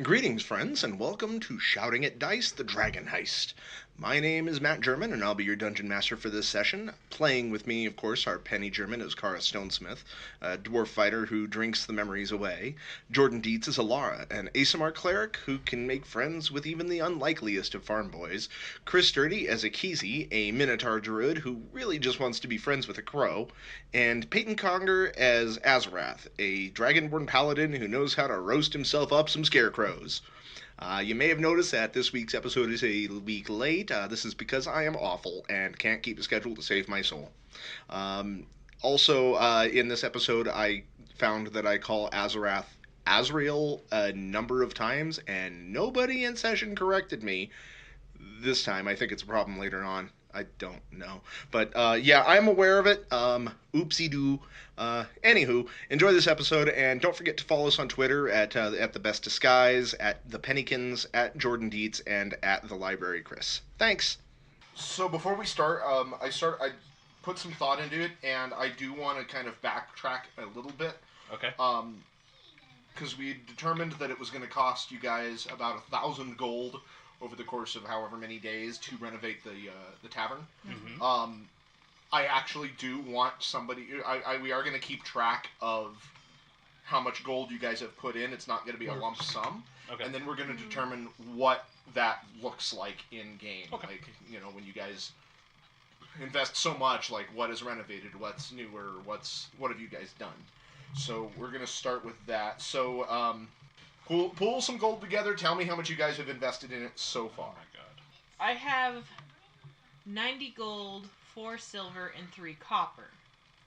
Greetings, friends, and welcome to Shouting at Dice, the Dragon Heist. My name is Matt German, and I'll be your dungeon master for this session. Playing with me, of course, are Penny German as Kara Stonesmith, a dwarf fighter who drinks the memories away. Jordan Dietz as Elara, an ASMR cleric who can make friends with even the unlikeliest of farm boys. Chris Sturdy as Ekizi, a minotaur druid who really just wants to be friends with a crow. And Peyton Conger as Azerath, a dragonborn paladin who knows how to roast himself up some scarecrows. You may have noticed that this week's episode is a week late. This is because I am awful and can't keep a schedule to save my soul. Also, in this episode, I found that I call Azerath Azrael a number of times, and nobody in session corrected me. This time, I think it's a problem later on. I don't know. But yeah, I'm aware of it. Oopsie doo. Anywho, enjoy this episode, and don't forget to follow us on Twitter at the Best Disguise, at the Pennykins, at Jordan Dietz, and at the Library Chris. Thanks. So before we start, I put some thought into it, and I do want to kind of backtrack a little bit. Okay. Because we determined that it was going to cost you guys about 1,000 gold over the course of however many days to renovate the tavern. Mm-hmm. I actually do want somebody. We are going to keep track of how much gold you guys have put in. It's not going to be a lump sum. Okay. And then we're going to determine what that looks like in game. Okay. Like, when you guys invest so much, like what is renovated, what's newer, what have you guys done? So we're going to start with that. So pull some gold together. Tell me how much you guys have invested in it so far. Oh my god. I have 90 gold, 4 silver, and 3 copper.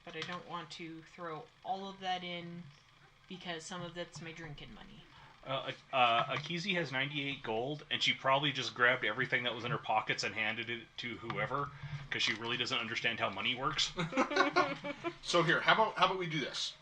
But I don't want to throw all of that in because some of that's my drinking money. Ekizi has 98 gold, and she probably just grabbed everything that was in her pockets and handed it to whoever, because she really doesn't understand how money works. So here, how about we do this?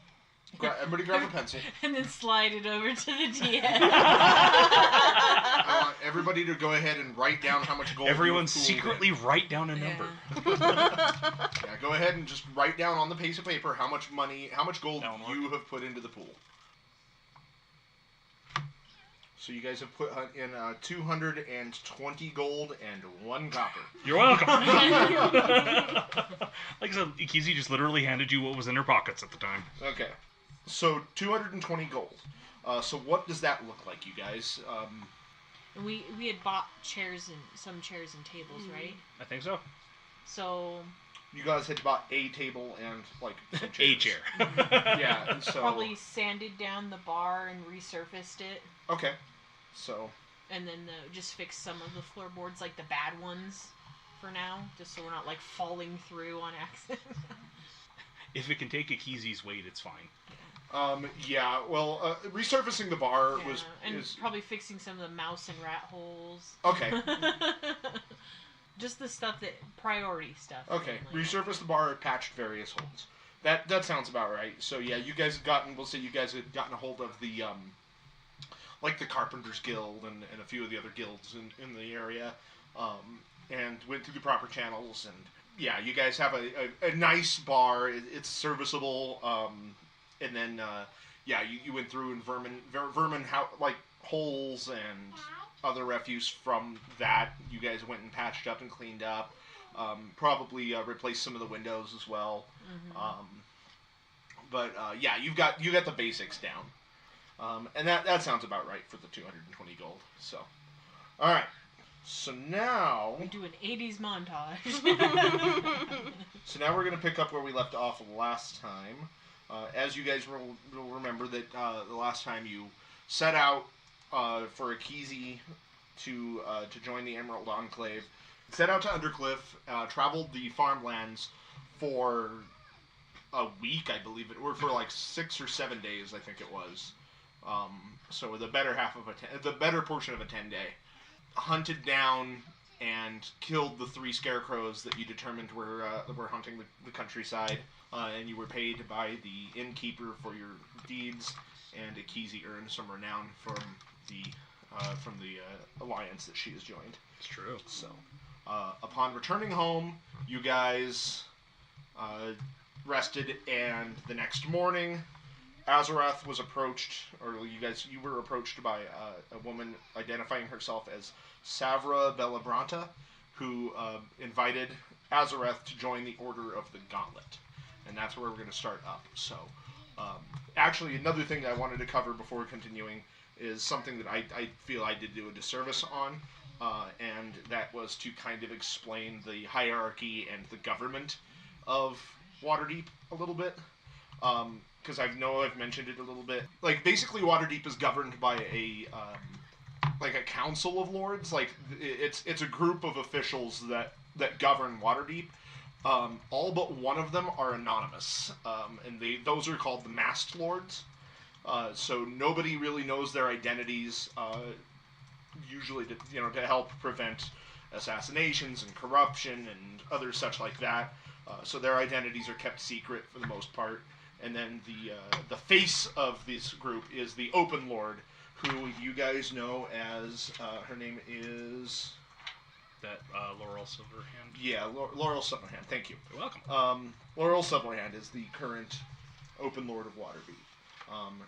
Everybody grab a pencil. And then slide it over to the DM. I want everybody to go ahead and write down how much gold Everyone you've pooled secretly in. write down a number. Yeah, go ahead and just write down on the piece of paper how much gold Downward. you have put into the pool. So you guys have put in 220 gold and 1 copper. You're welcome. Like I said, Ekizi just literally handed you what was in her pockets at the time. Okay. So 220 gold. So what does that look like, you guys? We had bought some chairs and tables, right? I think so. So You guys had bought a table and like some A chairs. chair. Yeah, and so probably sanded down the bar and resurfaced it. okay. So And then just fix some of the floorboards, like the bad ones, for now, just so we're not like falling through on accident. If it can take Ekizi's weight, it's fine. yeah, well, resurfacing the bar and is probably fixing some of the mouse and rat holes. okay. Just the stuff priority stuff. Okay, mainly. resurfaced the bar, patched various holes. That sounds about right. So yeah, you guys had gotten. We'll say you guys had gotten a hold of the like the Carpenters Guild and a few of the other guilds in the area, and went through the proper channels. And yeah, you guys have a nice bar. It's serviceable. And then yeah, you went through and vermin like holes and other refuse from that. You guys went and patched up and cleaned up. Probably replaced some of the windows as well. Mm-hmm. But yeah, you got the basics down. And that sounds about right for the 220 gold. So, all right. So now We do an 80s montage. So now we're gonna pick up where we left off last time. As you guys will remember that the last time you set out for Ekizi to join the Emerald Enclave, set out to Undercliff, traveled the farmlands for a week, I believe it, or for like 6 or 7 days, I think it was. So the better portion of a 10-day, hunted down and killed the 3 scarecrows that you determined were hunting the countryside, and you were paid by the innkeeper for your deeds, and Ekizi earned some renown from the alliance that she has joined. It's true. So, upon returning home, you guys rested, and the next morning Azerath was approached, or you were approached by a woman identifying herself as Savra Bellabranta, who invited Azerath to join the Order of the Gauntlet. And that's where we're going to start up. So, actually, another thing I wanted to cover before continuing is something that I feel I did do a disservice on, and that was to kind of explain the hierarchy and the government of Waterdeep a little bit. Because I know I've mentioned it a little bit. Like, basically Waterdeep is governed by a council of lords. Like, it's a group of officials that govern Waterdeep. All but one of them are anonymous, and those are called the Masked Lords. So nobody really knows their identities, usually to help prevent assassinations and corruption and other such like that. So their identities are kept secret for the most part. And then the face of this group is the Open Lord, who you guys know as her name is That Laurel Silverhand. Yeah, Laurel Silverhand. Thank you. You're welcome. Laurel Silverhand is the current Open Lord of Waterdeep.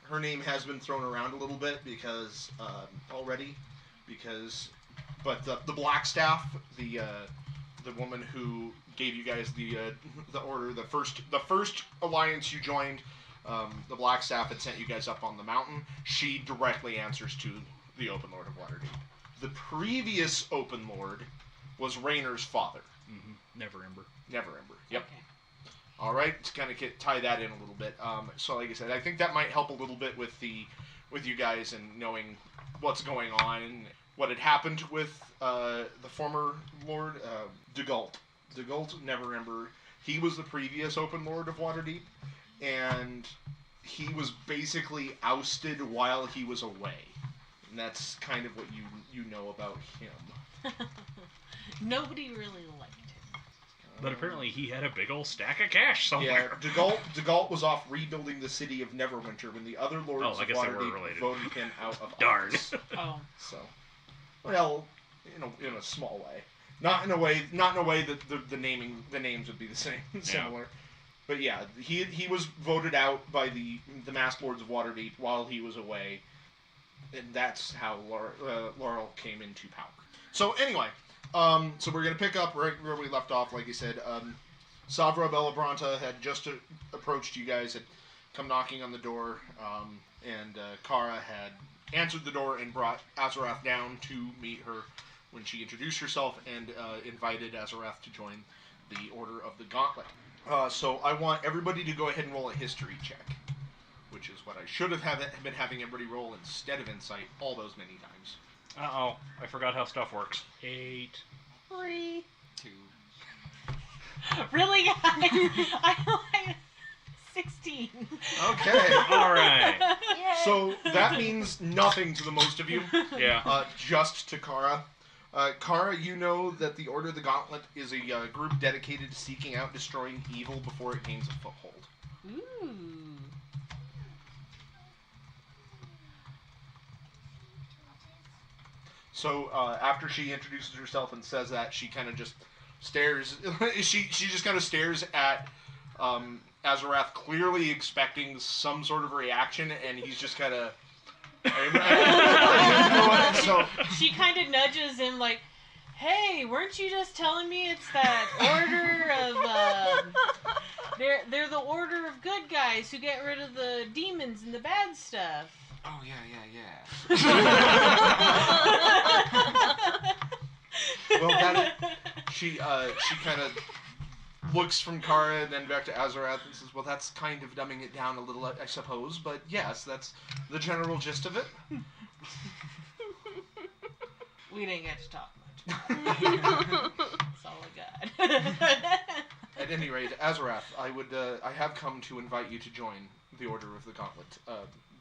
Her name has been thrown around a little bit because but the Blackstaff, the woman who gave you guys the order, the first alliance you joined, the Blackstaff had sent you guys up on the mountain. She directly answers to the Open Lord of Waterdeep. The previous Open Lord was Raynor's father. Mm-hmm. Neverember. Yep. Okay. All right, to kind of tie that in a little bit. So, like I said, I think that might help a little bit with you guys and knowing what's going on, what had happened with the former Lord Degult. Degult Neverember. He was the previous Open Lord of Waterdeep, and he was basically ousted while he was away. And that's kind of what you know about him. Nobody really liked him. But apparently he had a big old stack of cash somewhere. Yeah, Degult was off rebuilding the city of Neverwinter when the other lords of Waterdeep voted him out of Darn. office. Oh. So, well, in a small way. Not in a way that the names would be the same, similar. Yeah. But yeah, he was voted out by the Masked Lords of Waterdeep while he was away, and that's how Laurel came into power. So anyway, so we're gonna pick up right where we left off. Like you said, Savra Bellabranta had just approached you guys, had come knocking on the door, and Kara had answered the door and brought Azerath down to meet her when she introduced herself and invited Azerath to join the Order of the Gauntlet. So I want everybody to go ahead and roll a history check, which is what I should have been having everybody roll instead of insight all those many times. Uh-oh, I forgot how stuff works. 8. 3. 2. Really, guys? I 16. Okay. All right. Yay. So that means nothing to the most of you. Yeah. Just to Kara. Kara, you know that the Order of the Gauntlet is a group dedicated to seeking out destroying evil before it gains a foothold. Ooh. So after she introduces herself and says that, she kind of just stares. she just kind of stares at Azerath, clearly expecting some sort of reaction, and he's just kind of. So She kind of nudges him like, "Hey, weren't you just telling me it's that order of they're the order of good guys who get rid of the demons and the bad stuff?" Oh, yeah. Well, she kind of looks from Kara and then back to Azerath and says, "Well, that's kind of dumbing it down a little, I suppose, but yes, that's the general gist of it." We didn't get to talk much. That's all I got. At any rate, Azerath, I have come to invite you to join the Order of the Gauntlet.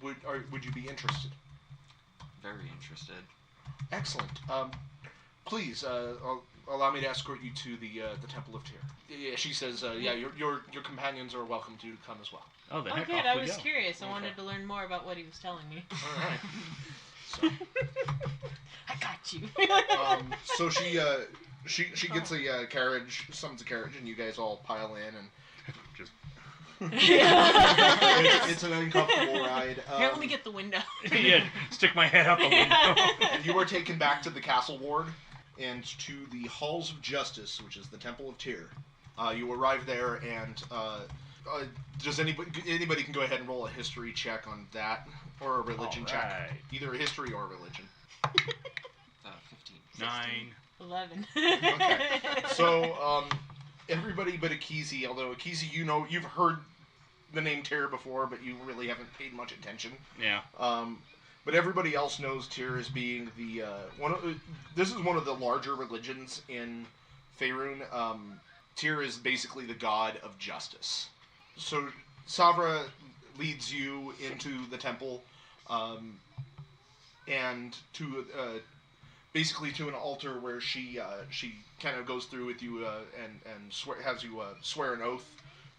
Would you be interested? Very interested. Excellent. Please allow me to escort you to the Temple of Tyr. Yeah, she says, "Yeah, your companions are welcome to come as well." Oh, then Oh, heck good. off I we was go. curious. I Okay. wanted to learn more about what he was telling me. All right. So, I got you. so she gets a carriage, summons a carriage, and you guys all pile in and Just It's an uncomfortable ride. Here, let me get the window. Yeah, stick my head out the window. And you are taken back to the castle ward and to the Halls of Justice, which is the Temple of Tyr. You arrive there, and does anybody can go ahead and roll a history check on that, or a religion check, either a history or a religion. 15. 9. 11. Okay. So everybody but Ekizi, although Ekizi, you've heard the name Tyr before, but you really haven't paid much attention. Yeah. But everybody else knows Tyr as being the this is one of the larger religions in Faerun. Tyr is basically the god of justice. So Savra leads you into the temple, and to basically to an altar where she kind of goes through with you and has you swear an oath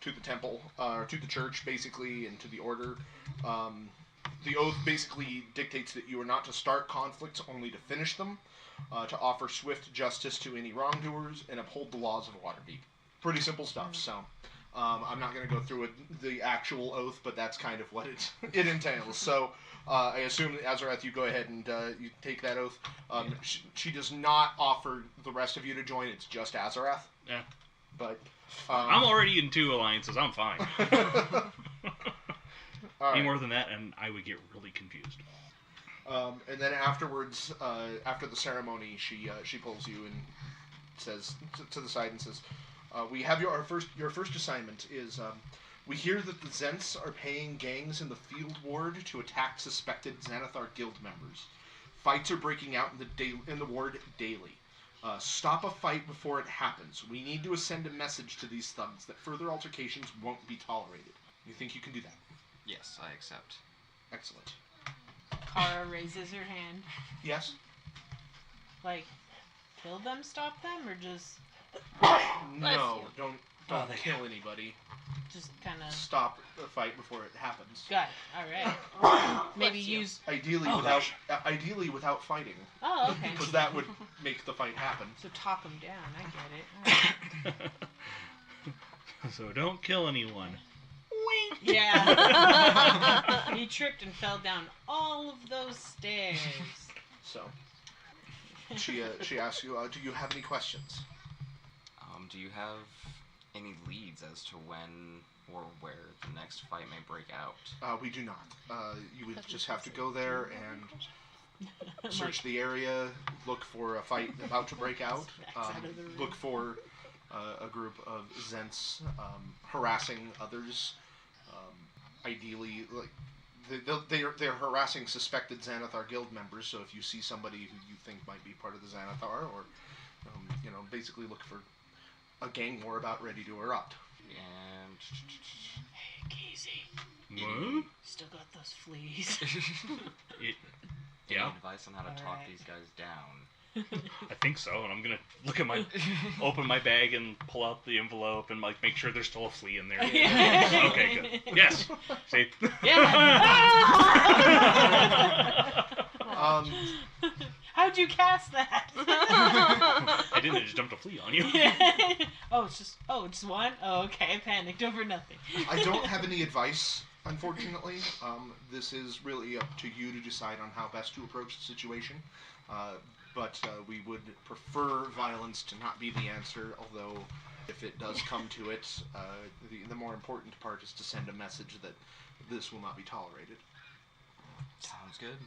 to the temple, to the church, basically, and to the order. The oath basically dictates that you are not to start conflicts, only to finish them, to offer swift justice to any wrongdoers, and uphold the laws of Waterdeep. Pretty simple stuff, so I'm not going to go through the actual oath, but that's kind of what it entails. So I assume that Azerath, you go ahead and you take that oath. She does not offer the rest of you to join, it's just Azerath. Yeah. But I'm already in 2 alliances, I'm fine. Any more than that, and I would get really confused. And then afterwards, after the ceremony, she pulls you and says to the side and says, "We have your first assignment is we hear that the Zents are paying gangs in the field ward to attack suspected Xanathar guild members. Fights are breaking out in the ward daily. Stop a fight before it happens. We need to send a message to these thugs that further altercations won't be tolerated. You think you can do that?" Yes, I accept. Excellent. Kara raises her hand. Yes? Like, kill them, stop them, or just No, don't kill anybody. just kind of Stop the fight before it happens. got it. All right. Maybe use. Ideally without fighting, Oh, okay. because that would make the fight happen. So talk them down. I get it. So don't kill anyone. Wink. Yeah. He tripped and fell down all of those stairs. So she asks you, "Do you have any questions?" Do you have any leads as to when or where the next fight may break out? We do not. You would just have to go there and search the area, look for a fight about to break out, look for a group of Zents harassing others. Ideally, like they're harassing suspected Xanathar guild members. So if you see somebody who you think might be part of the Xanathar, or basically look for a gang war about ready to erupt. And Hey, Casey. What? Still got those fleas. any Yeah, advice on how to talk Alright. these guys down? I think so. And I'm gonna look at open my bag and pull out the envelope and like make sure there's still a flea in there. Okay, good. Yes. See. How'd you cast that? I didn't. I just dumped a flea on you. It's just one? Oh, okay. I panicked over nothing. I don't have any advice, unfortunately. This is really up to you to decide on how best to approach the situation. But we would prefer violence to not be the answer, although if it does come to it, the more important part is to send a message that this will not be tolerated. Sounds good.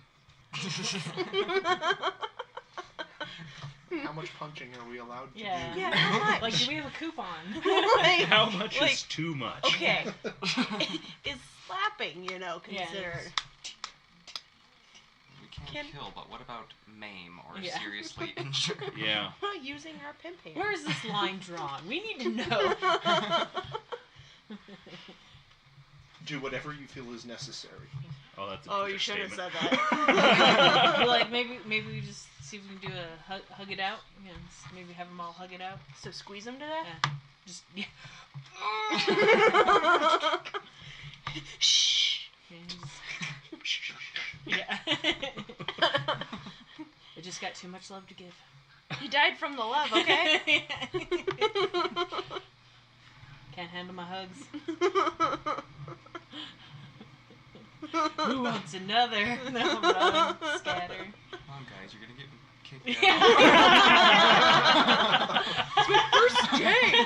How much punching are we allowed to do? Yeah, how much? Like, do we have a coupon? Like, How much like, is too much? okay. Is slapping, considered? We can't Can- kill, but what about maim or Yeah. seriously injure? Yeah. We're not using our pimp hand. Where is this line drawn? We need to know. Do whatever you feel is necessary. Oh, that's a Oh, bigger you should have statement. said that. Like, maybe we just see if we can do a hug it out. Yeah, maybe have them all hug it out. So squeeze them to death? Yeah. Just, yeah. Shh. Yeah. I just got too much love to give. He died from the love, okay? Can't handle my hugs. Who wants another? No, run, scatter. Come on, guys, you're gonna get kicked Yeah. out. It's my first day.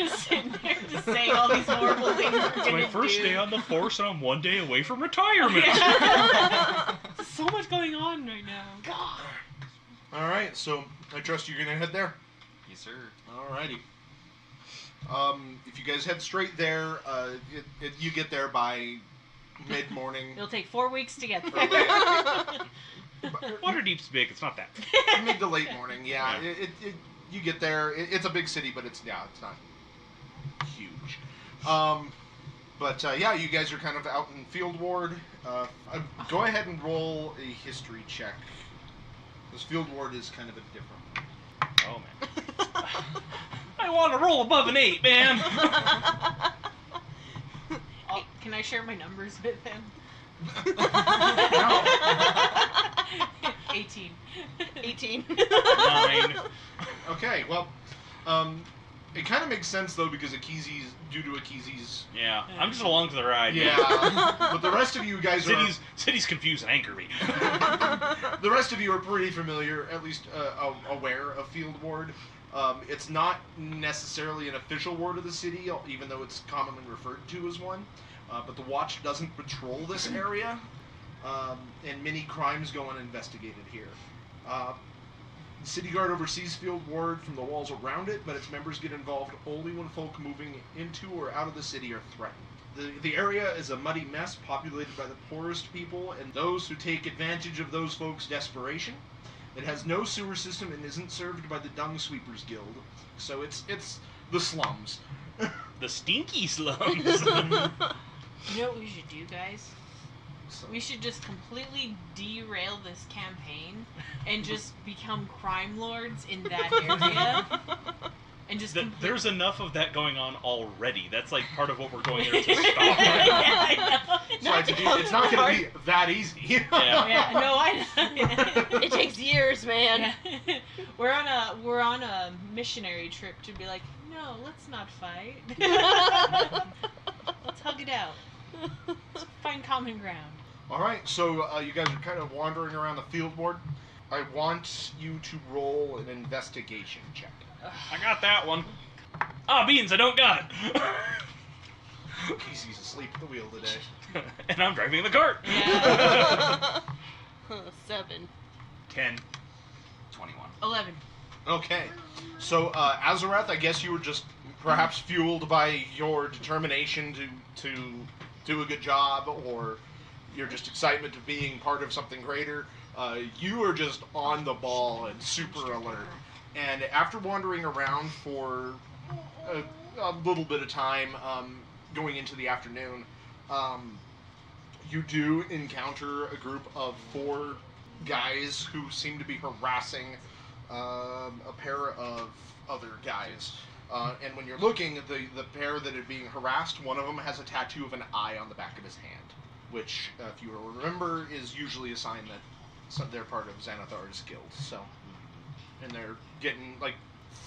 Just sitting there just saying all these horrible things we're It's gonna my first do. day on the force, and I'm 1 day away from retirement. Yeah. There's so much going on right now. God. All right, so I trust you're gonna head there. Yes, sir. Alrighty. If you guys head straight there, you get there by mid-morning. It'll take 4 weeks to get Or there. Waterdeep's big. It's not that. Mid to late morning, yeah. You get there. It's a big city, but it's not huge. Yeah, you guys are kind of out in Field Ward. Go ahead and roll a history check. This Field Ward is kind of a different one. Oh, man. I want to roll above an 8, man. Can I share my numbers with him? No. 18. 18. 9. Okay, well, it kind of makes sense though because due to Ekizi's. Yeah, I'm just along for the ride. Yeah, but the rest of you guys are. Cities confuse and anger me. The rest of you are pretty familiar, at least aware of Field Ward. It's not necessarily an official ward of the city, even though it's commonly referred to as one. But the Watch doesn't patrol this area, and many crimes go uninvestigated here. The City Guard oversees Field Ward from the walls around it, but its members get involved only when folk moving into or out of the city are threatened. The area is a muddy mess populated by the poorest people and those who take advantage of those folks' desperation. It has no sewer system and isn't served by the Dung Sweepers Guild, so it's the slums. The stinky slums. You know what we should do, guys? So- We should just completely derail this campaign and just become crime lords in that area. And just There's enough of that going on already. That's like part of what we're going there to stop. Yeah, I know. It's not going to be that easy. Yeah. Yeah, no, I know. It takes years, man. Yeah. We're on a missionary trip to be like, no, let's not fight. Let's hug it out. Let's find common ground. All right, so you guys are kind of wandering around the field board. I want you to roll an investigation check. I got that one. Ah, beans, I don't got it. Ekizi's asleep at the wheel today. And I'm driving the cart. Yeah. 7. 10. 21. 11. Okay, so Azerath, I guess you were just perhaps fueled by your determination to do a good job, or your just excitement of being part of something greater. You are just on the ball and super alert. And after wandering around for a little bit of time, going into the afternoon, you do encounter a group of 4 guys who seem to be harassing a pair of other guys. And when you're looking at the pair that are being harassed, one of them has a tattoo of an eye on the back of his hand, which, if you remember, is usually a sign that they're part of Xanathar's guild. So, and they're getting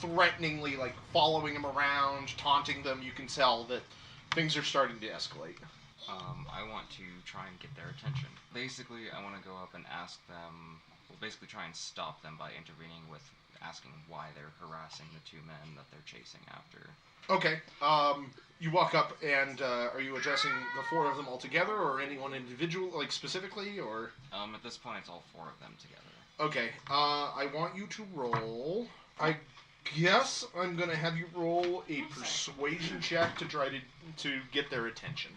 threateningly following him around, taunting them. You can tell that things are starting to escalate. I want to try and get their attention. Basically, I want to go up and ask them, basically try and stop them by intervening with asking why they're harassing the 2 men that they're chasing after. Okay, you walk up and are you addressing the 4 of them all together, or anyone individual, specifically, or? At this point, it's all 4 of them together. Okay, I want you to roll. I guess I'm gonna have you roll a persuasion check to try to get their attention.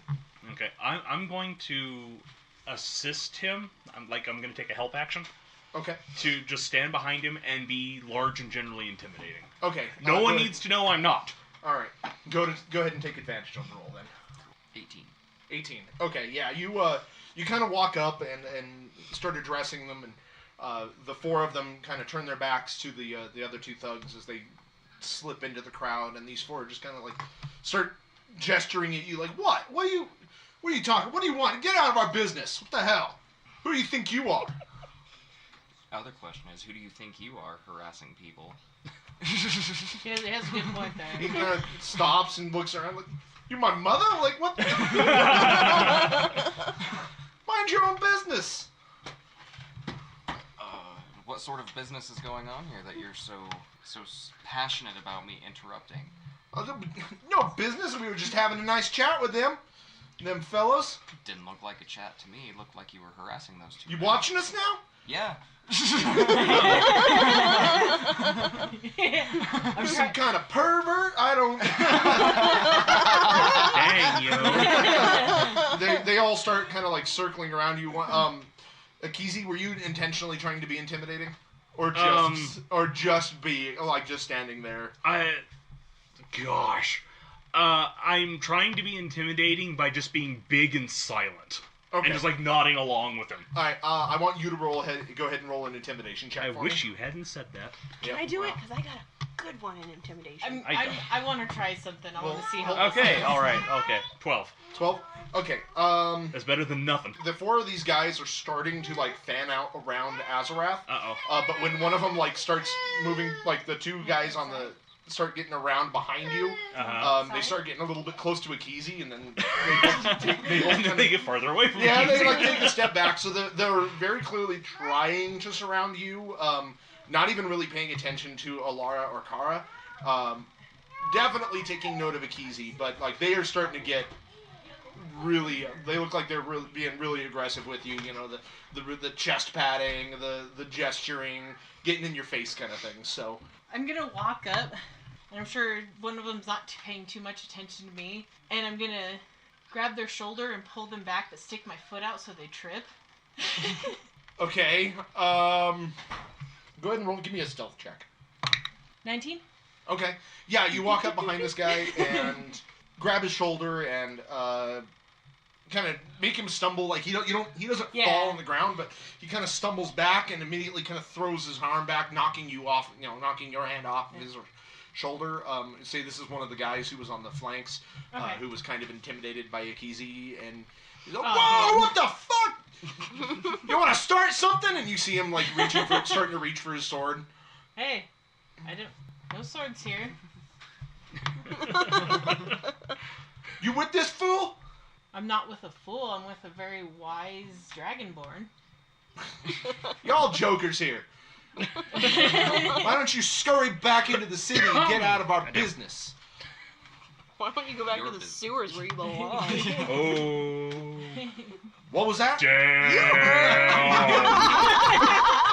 Okay, I'm going to assist him. I'm going to take a help action. Okay. To just stand behind him and be large and generally intimidating. Okay. No one needs to know I'm not. All right. Go ahead and take advantage on the roll then. 18. 18. Okay. Yeah. You kind of walk up and start addressing them, and the 4 of them kind of turn their backs to the other 2 thugs as they slip into the crowd, and these 4 just kind of start gesturing at you like, what? What are you talking? What do you want? Get out of our business! What the hell? Who do you think you are? Other question is, who do you think you are harassing people? He has a good point He there. kind of stops and looks around like, "You're my mother? Like, what? Mind your own business." What sort of business is going on here that you're so passionate about me interrupting? No business. We were just having a nice chat with them fellows. Didn't look like a chat to me. It looked like you were harassing those two. You men. watching us now? Yeah. I'm Some trying. kind of pervert? I don't. Dang, yo. They all start kind of like circling around you. Ekizi, were you intentionally trying to be intimidating, or just be like just standing there? I'm trying to be intimidating by just being big and silent. Okay. And just like nodding along with him. All right. I want you to go ahead and roll an intimidation check. I for wish me. you hadn't said that. Can I do it? Because I got a good one in intimidation. I want to try something. I want to see how. Okay, alright, okay. 12. 12. Okay. That's better than nothing. The four of these guys are starting to like fan out around Azerath. Uh-oh. But when one of them like starts moving, like the two guys on the start getting around behind you, they start getting a little bit close to Ekizi, and then And then they get farther away from yeah, you. they like take a step back. So they're very clearly trying to surround you. Not even really paying attention to Elara or Kara. Definitely taking note of Ekizi, but like they are starting to get really. They look like they're really being really aggressive with you. You know, the chest patting, the gesturing, getting in your face kind of thing. So I'm gonna walk up, and I'm sure one of them's not paying too much attention to me, and I'm gonna grab their shoulder and pull them back, but stick my foot out so they trip. okay, go ahead and roll. Give me a stealth check. 19. Okay. Yeah, you walk up behind this guy and grab his shoulder and kind of make him stumble. Like he doesn't fall on the ground, but he kind of stumbles back and immediately kind of throws his arm back, knocking you off. You know, knocking your hand off of his shoulder. Say this is one of the guys who was on the flanks, who was kind of intimidated by Ekizi, and he's like, "Whoa, what the fuck? You want to start something?" And you see him like starting to reach for his sword. Hey, no swords here. You with this fool? I'm not with a fool. I'm with a very wise dragonborn. Y'all jokers here. Why don't you scurry back into the city and get out of our business? Why don't you go back to the sewers where you belong? Oh. What was that? Damn.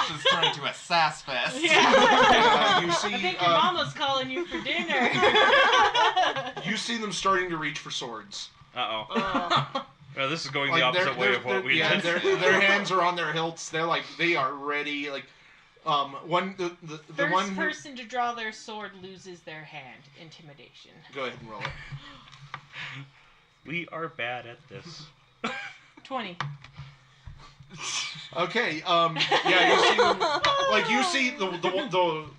This is turned into a sass fest. You see, I think your mama's calling you for dinner. you see them starting to reach for swords. Uh-oh. Well, this is going the opposite way of what we did. Their hands are on their hilts. They're like, they are ready. Like, the First one who, person to draw their sword loses their hand. Intimidation. go ahead and roll it. We are bad at this. 20. Okay, yeah, you see them, like, you see the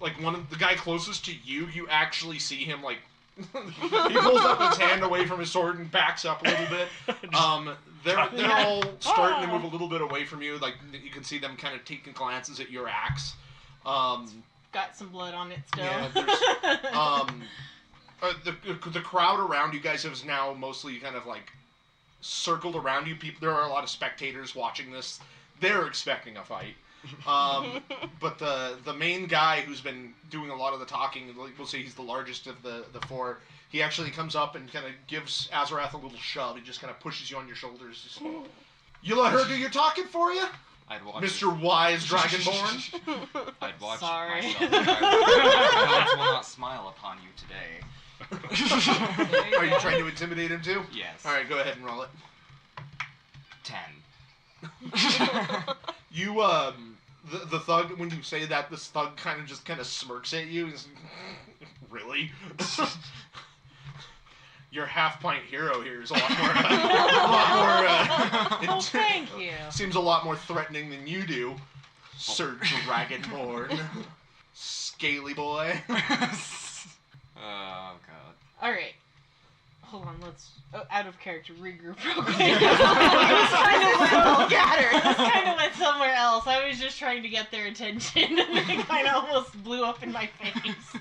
like, one of the guy closest to you, you actually see him, like, he pulls up his hand away from his sword and backs up a little bit. They're all starting to move a little bit away from you, like, you can see them kind of taking glances at your axe. Got some blood on it still. Yeah, there's, the crowd around you guys has now mostly kind of, like, circled around you. There are a lot of spectators watching this. They're expecting a fight. But the main guy who's been doing a lot of the talking, we'll say he's the largest of the four, he actually comes up and kind of gives Azerath a little shove. He just kind of pushes you on your shoulders. Just, you let her do your talking for you? I'd watch Mr. Wise Dragonborn? I'd watch Sorry. myself. Gods will not smile upon you today. Are you trying to intimidate him too? Yes. Alright, go ahead and roll it. 10. You, the thug, when you say that, this thug kind of smirks at you. He's like, really? Your half-pint hero here is a lot more, Oh, thank you. seems a lot more threatening than you do, Sir Dragonborn. Scaly boy. Oh, God. Alright. Hold on, let's out of character regroup real quick. It kind of went somewhere else. I was just trying to get their attention, and it kind of almost blew up in my face.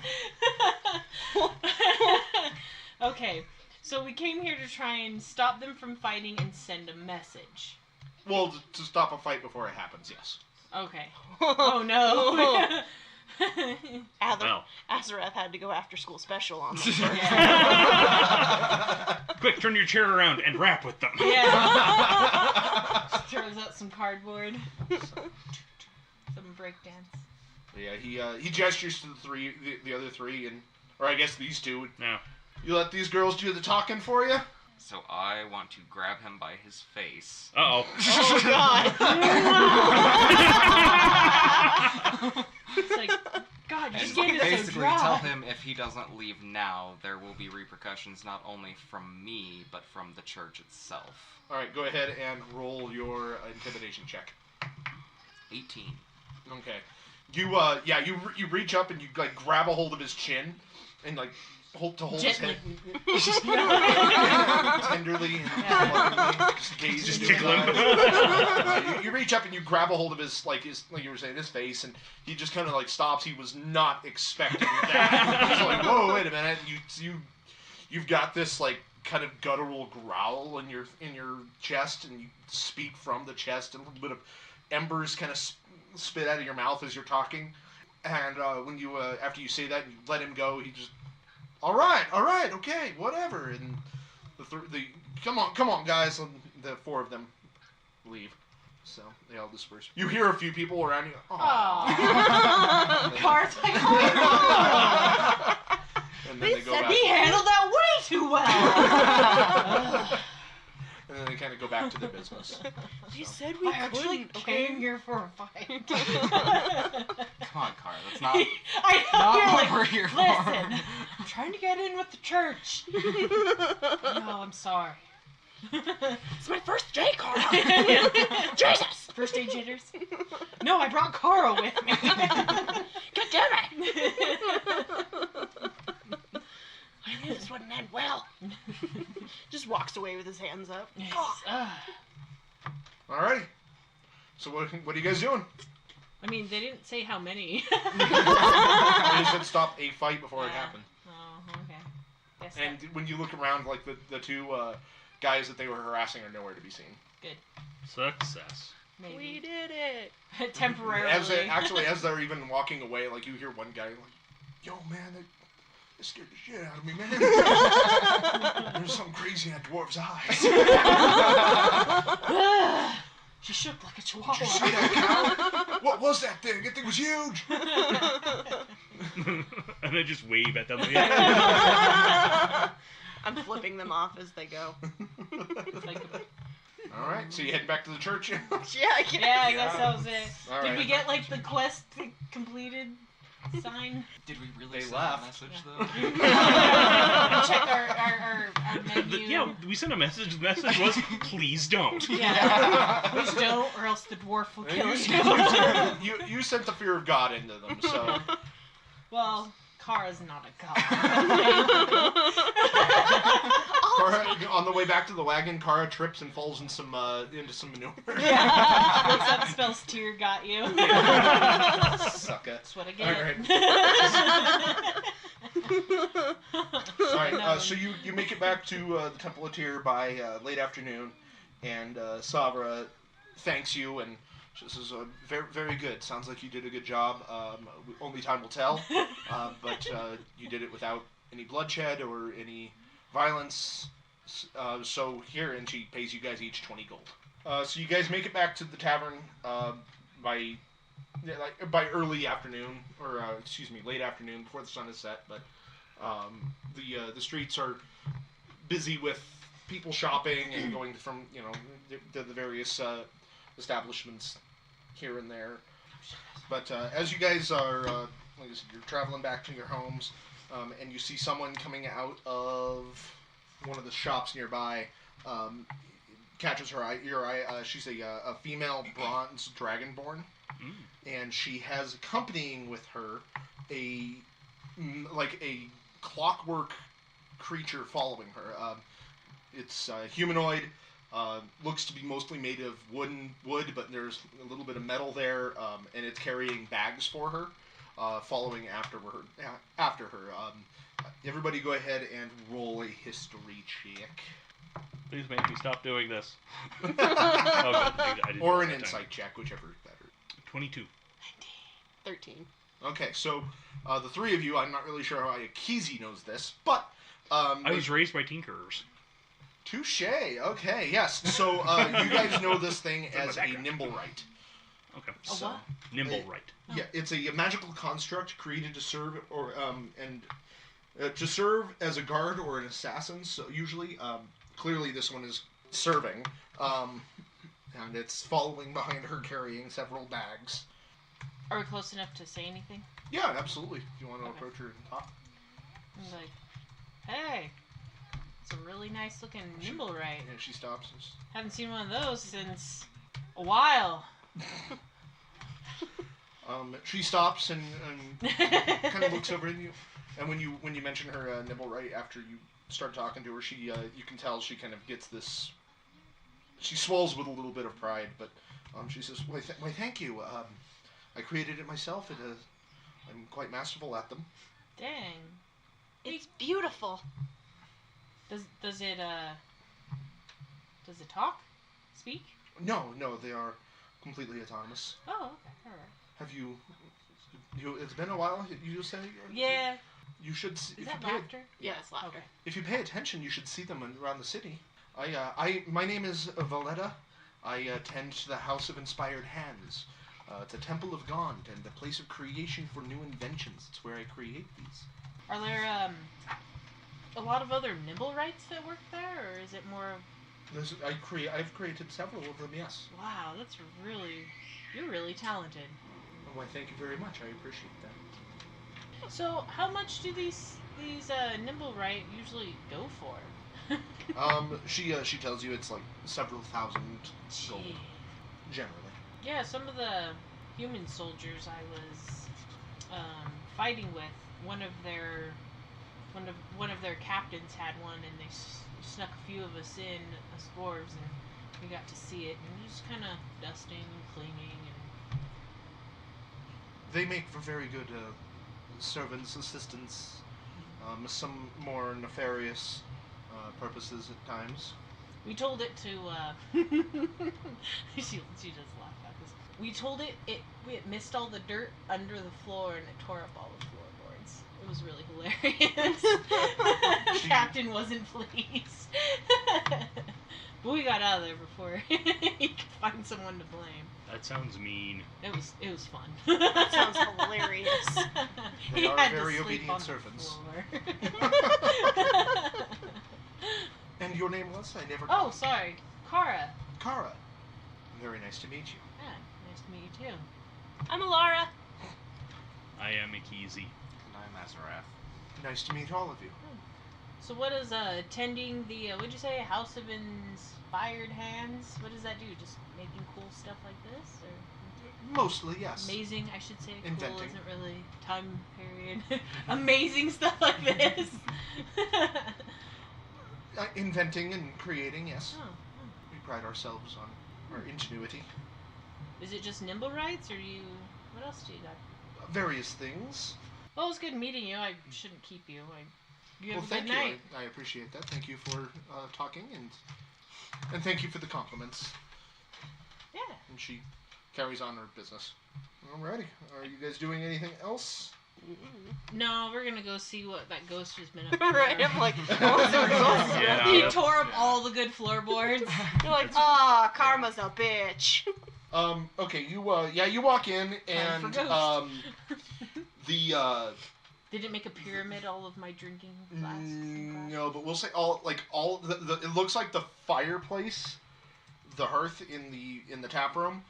Okay, so we came here to try and stop them from fighting and send a message. Well, to stop a fight before it happens, yes. Okay. Oh no. Azerath had to go after school special on them first. Yeah. Quick, turn your chair around and rap with them. Yeah. Throws out some cardboard. Some breakdance. Yeah, he gestures to the other three, or I guess these two. No. You let these girls do the talking for you? So I want to grab him by his face. Uh-oh. Oh, God. It's like, God, you And just gave it so basically dry. tell him if he doesn't leave now, there will be repercussions not only from me, but from the church itself. Alright, go ahead and roll your intimidation check. 18. Okay. You reach up and you, like, grab a hold of his chin and, like, hold his head. Tenderly and lovingly, just gaze into his eyes. You reach up and you grab a hold of his, like you were saying, his face, and he just kind of, like, stops. He was not expecting that. He's like, whoa, wait a minute. You've got this, like, kind of guttural growl in your chest, and you speak from the chest, and a little bit of embers kind of spit out of your mouth as you're talking. And when you after you say that, you let him go. He just, all right, okay, whatever. And the come on, guys. And the four of them leave. So they all disperse. You hear a few people around you. Aww. Car's like, oh, and then they go back. he handled that way too well. And then they kind of go back to their business. You said we I actually came here for a fight. Come on, Kara, that's not... I know, not you're what like, we're here for. listen, I'm trying to get in with the church. No, I'm sorry. It's my first day, Carl. Jesus! First day jitters? No, I brought Carl with me. God damn it! I knew this wouldn't end well. Just walks away with his hands up. Yes. Alrighty. So what are you guys doing? I mean, they didn't say how many. They said stop a fight before it happened. Oh, okay. Guess And when you look around, like the two guys that they were harassing are nowhere to be seen. Good. Success. Maybe. We did it. Temporarily. As they're even walking away, like you hear one guy like, "Yo, man, they scared the shit out of me, man. There's something crazy in that dwarf's eyes." She shook like a Did you chihuahua. see that cow? What was that thing? That thing was huge. And then just wave at them. I'm flipping them off as they go. All right, so you head back to the church. Yeah, I guess. Yeah, I guess that was it. All Did right. we get like the quest completed sign? Did we really They send left. a message, though? Check our menu. Yeah, we sent a message. The message was, please don't. Yeah. Please don't, or else the dwarf will kill you. You sent the fear of God into them, so. Well, Kara's not a god. Kara, on the way back to the wagon, Kara trips and falls in into some manure. Yeah. Looks up, spells tear got you. Suck it. That's what I get. Alright, No. so you make it back to the Temple of Tyr by late afternoon, and Savra thanks you, and she says, very, very good. Sounds like you did a good job. Only time will tell, but you did it without any bloodshed or any violence. So here, and she pays you guys each 20 gold. So you guys make it back to the tavern by early afternoon, or late afternoon before the sun is set. But the streets are busy with people shopping and going from the various establishments here and there. But as you guys are, like I said, you're traveling back to your homes, and you see someone coming out of one of the shops nearby, catches your eye. She's a female bronze dragonborn, and she has accompanying with her a clockwork creature following her. It's humanoid. Looks to be mostly made of wood, but there's a little bit of metal there, and it's carrying bags for her, following after her. Everybody go ahead and roll a history check. Please make me stop doing this. Oh, good. I didn't Or do an that insight time. check, whichever is better. 22. 13. Okay, so the three of you, I'm not really sure how Ekizi knows this, but... I was raised by tinkerers. Touche. Okay, yes. So you guys know this thing as a nimble right. Okay. A what? Nimble right. Yeah, it's a magical construct created to serve to serve as a guard or an assassin. So usually, clearly, this one is serving, and it's following behind her, carrying several bags. Are we close enough to say anything? Yeah, absolutely. If you want to Okay. approach her and talk. I'm like, hey, it's a really nice looking nimble right. And she stops. Haven't seen one of those since a while. She stops and kind of looks over at you. And when you mention her nimble right after you start talking to her, she you can tell she kind of gets this. She swells with a little bit of pride, but she says, "Why, thank you. I created it myself. I'm quite masterful at them." Dang. It's beautiful. Does it talk? Speak? No, they are completely autonomous. Oh, okay, alright. Have you? It's been a while. You say? Yeah. You should. Is If that you pay, laughter? Yeah, it's laughter. Okay. if you pay attention, you should see them around the city. My name is Valletta. I tend to the House of Inspired Hands. It's a temple of Gond and a place of creation for new inventions. It's where I create these. Are there a lot of other nimble rights that work there, or is it more of... I've created several of them. Yes. Wow, you're really talented. Why, thank you very much. I appreciate that. So, how much do these nimble right usually go for? She tells you it's like several thousand gold, Gee. generally. Yeah, some of the human soldiers I was fighting with, one of their captains had one, and they snuck a few of us in as dwarves, and we got to see it, and just kind of dusting and cleaning, and They make for very good servants, assistants, some more nefarious purposes at times. we told it to. She just laughed at this. We told it missed all the dirt under the floor and it tore up all the floorboards. It was really hilarious. Captain wasn't pleased. But we got out of there before he could find someone to blame. That sounds mean. It was fun. That sounds hilarious. They He are had to very sleep obedient on the servants. floor. And your name was? I never. Oh, sorry, Kara. Kara. Very nice to meet you. Yeah, nice to meet you too. I'm Elara. I am Ekizi. And I'm Azerath. Nice to meet all of you. So what is attending the what'd you say, House of Inspired Hands? What does that do? Just making cool stuff like this, or Mostly, yes. amazing? I should say. Cool Inventing. isn't really time period. Amazing stuff like this. Inventing and creating, yes. Oh, We pride ourselves on our ingenuity. Is it just nimble rights, or do you? What else do you got? Various things. Well, it was good meeting you. I shouldn't keep you. You have Well, a thank good you. night. I appreciate that. Thank you for talking and thank you for the compliments. Yeah. And she carries on her business. Alrighty. Are you guys doing anything else? No, we're gonna go see what that ghost has been up to. Right, I'm like, what was the result? Yeah. He tore up all the good floorboards. You're like, ah, karma's a bitch. Okay, you walk in and for ghost. the Did it make a pyramid, all of my drinking glasses? and glasses? no, but we'll say all it looks like the fireplace, the hearth in the tap room.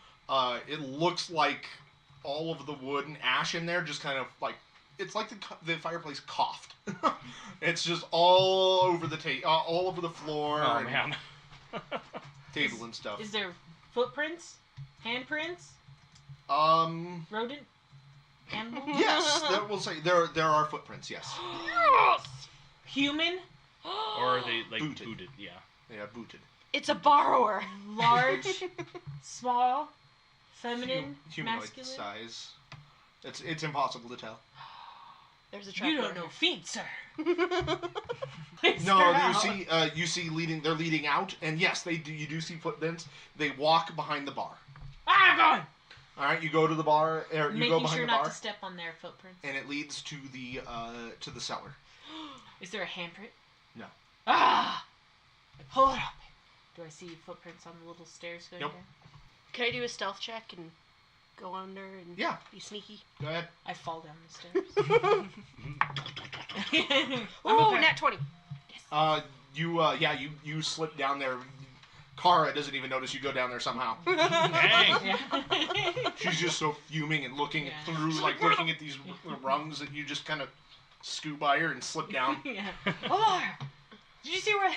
It looks like all of the wood and ash in there just kind of like it's like the fireplace coughed. It's just all over the all over the floor Oh and man. table and stuff. Is there footprints? Handprints? Rodent? Animal? Yes, we'll say there are footprints. Yes. Human? Or are they like Booted. booted? Yeah. They are booted. It's a borrower. Large, small, feminine, Humanoid masculine. size. It's impossible to tell. There's a trap You door don't know here. feet, sir. No, you see they're leading out, and yes, they do. You do see footprints. They walk behind the bar. I'm going. All right, you go to the bar, or you go Making behind sure the not bar, to step on their footprints. and it leads to the cellar. Is there a handprint? No. Ah! I pull it up. Do I see footprints on the little stairs going Nope. down? Can I do a stealth check and go under and Yeah. be sneaky? Go ahead. I fall down the stairs. Oh, okay. nat 20. You slip down there. Kara doesn't even notice you go down there somehow. Dang. Yeah. She's just so fuming and looking through, like looking at these rungs that you just kind of scoot by her and slip down. Yeah. Hold on. Did you see where?